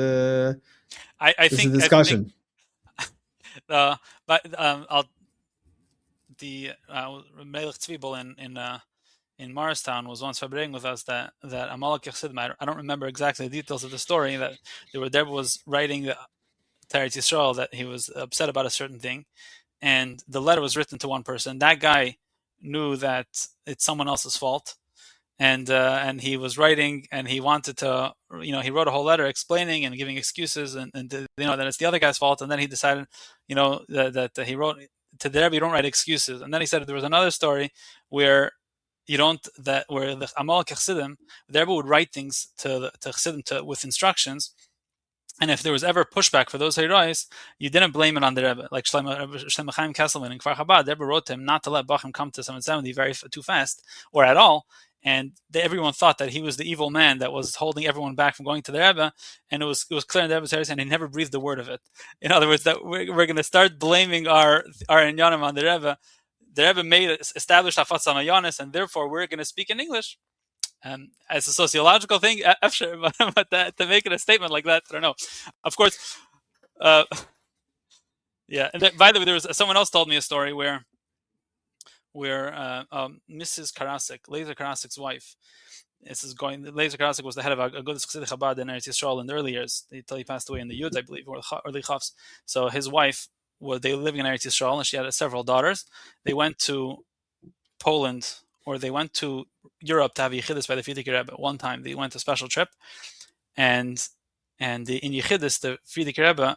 I think a discussion. But Melech Zwiebel in Morristown was once fabricating with us that Amalek Chassidim, I don't remember exactly the details of the story, that the Rebbe was writing to Eretz Yisrael that he was upset about a certain thing, and the letter was written to one person. That guy knew that it's someone else's fault, and he was writing, and he wanted to, he wrote a whole letter explaining and giving excuses, and that it's the other guy's fault. And then he decided, that he wrote to the Rebbe, you don't write excuses. And then he said there was another story where where the Amalek Chassidim, the Rebbe would write things to Chassidim with instructions. And if there was ever pushback for those heroes, you didn't blame it on the Rebbe. Like Shlomo Chaim Kesselman in Kfar Chabad, the Rebbe wrote to him not to let Bachim come to 770 too fast or at all. And everyone thought that he was the evil man that was holding everyone back from going to the Rebbe, and it was clear in the Rebbe's heresy, and he never breathed a word of it. In other words, that we're going to start blaming our inyanim on the Rebbe. The Rebbe established Hafas HaMayonis, and therefore we're going to speak in English. As a sociological thing, but to make it a statement like that, I don't know. Of course, yeah. And by the way, there was someone else told me a story where Mrs. Karasik, Laser Karasik's wife, Laser Karasik was the head of a good Chassidisher Chabad in Eretz Yisrael in the early years, until he passed away in the Yud, I believe, or early Chavs. So his wife, they were living in Eretz Yisrael, and she had several daughters. They went to Poland, or they went to Europe to have Yechidus by the Frierdiker Rebbe. One time they went a special trip, and in Yechidus, the Frierdiker Rebbe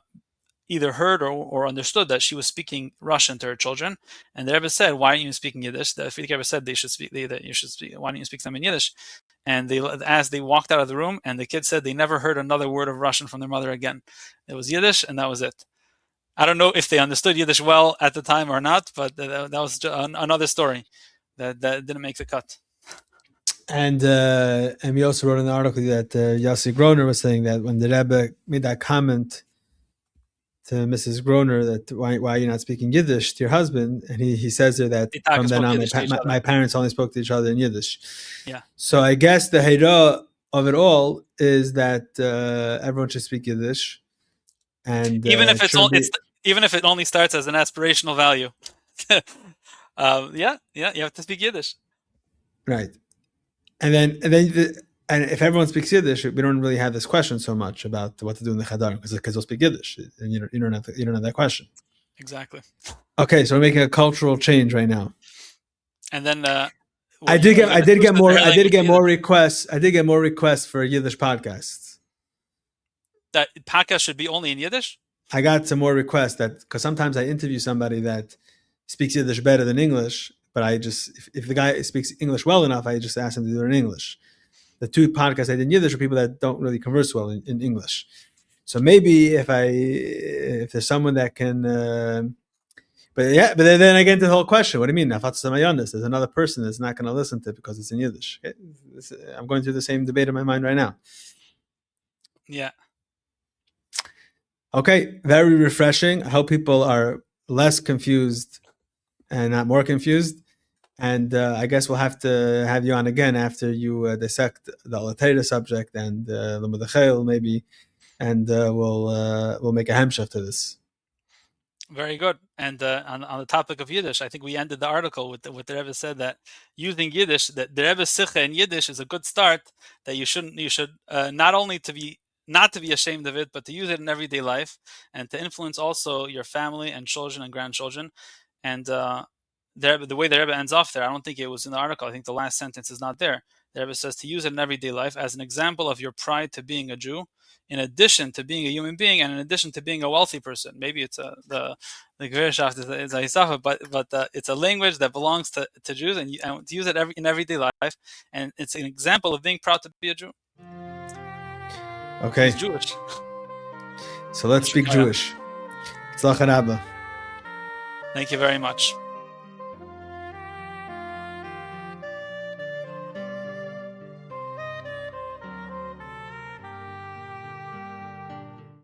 either heard or understood that she was speaking Russian to her children, and the Rebbe said, "Why aren't you speaking Yiddish?" The Frierdiker Rebbe said that you should speak. Why don't you speak some in Yiddish? And as they walked out of the room, and the kids said they never heard another word of Russian from their mother again. It was Yiddish, and that was it. I don't know if they understood Yiddish well at the time or not, but that was another story that didn't make the cut. And we also wrote an article that Yossi Groner was saying that when the Rebbe made that comment to Mrs. Groner that why are you not speaking Yiddish to your husband, and he says there that from then on my parents only spoke to each other in Yiddish. Yeah. So I guess the Heira of it all is that everyone should speak Yiddish, and even if even if it only starts as an aspirational value. Yeah, you have to speak Yiddish. Right. And if everyone speaks Yiddish, we don't really have this question so much about what to do in the Chadar, because they'll speak Yiddish, and you don't have that question. Exactly. Okay, so we're making a cultural change right now. And then I did get more requests. I did get more requests for Yiddish podcasts. That podcast should be only in Yiddish? I got some more requests because sometimes I interview somebody that speaks Yiddish better than English, but if the guy speaks English well enough, I just ask him to do it in English. The two podcasts I did in Yiddish are people that don't really converse well in English. So maybe if there's someone that can, but then I get into the whole question. What do you mean? There's another person that's not going to listen to it because it's in Yiddish. I'm going through the same debate in my mind right now. Yeah. Okay, very refreshing. I hope people are less confused and not more confused. And I guess we'll have to have you on again after you dissect the Latera subject and Limud Chayil maybe, and we'll make a hemshech to this. Very good. And on the topic of Yiddish, I think we ended the article with the Rebbe said that using Yiddish, that the Rebbe's Sikha in Yiddish is a good start. That you should not only not to be ashamed of it, but to use it in everyday life and to influence also your family and children and grandchildren. And the way the Rebbe ends off there, I don't think it was in the article. I think the last sentence is not there. The Rebbe says to use it in everyday life as an example of your pride to being a Jew, in addition to being a human being, and in addition to being a wealthy person. Maybe it's the Gershaft is a Hisafa, but it's a language that belongs to Jews, and to use it in everyday life, and it's an example of being proud to be a Jew. Okay. He's Jewish. So let's speak Jewish. Tzlach Rabba. Thank you very much.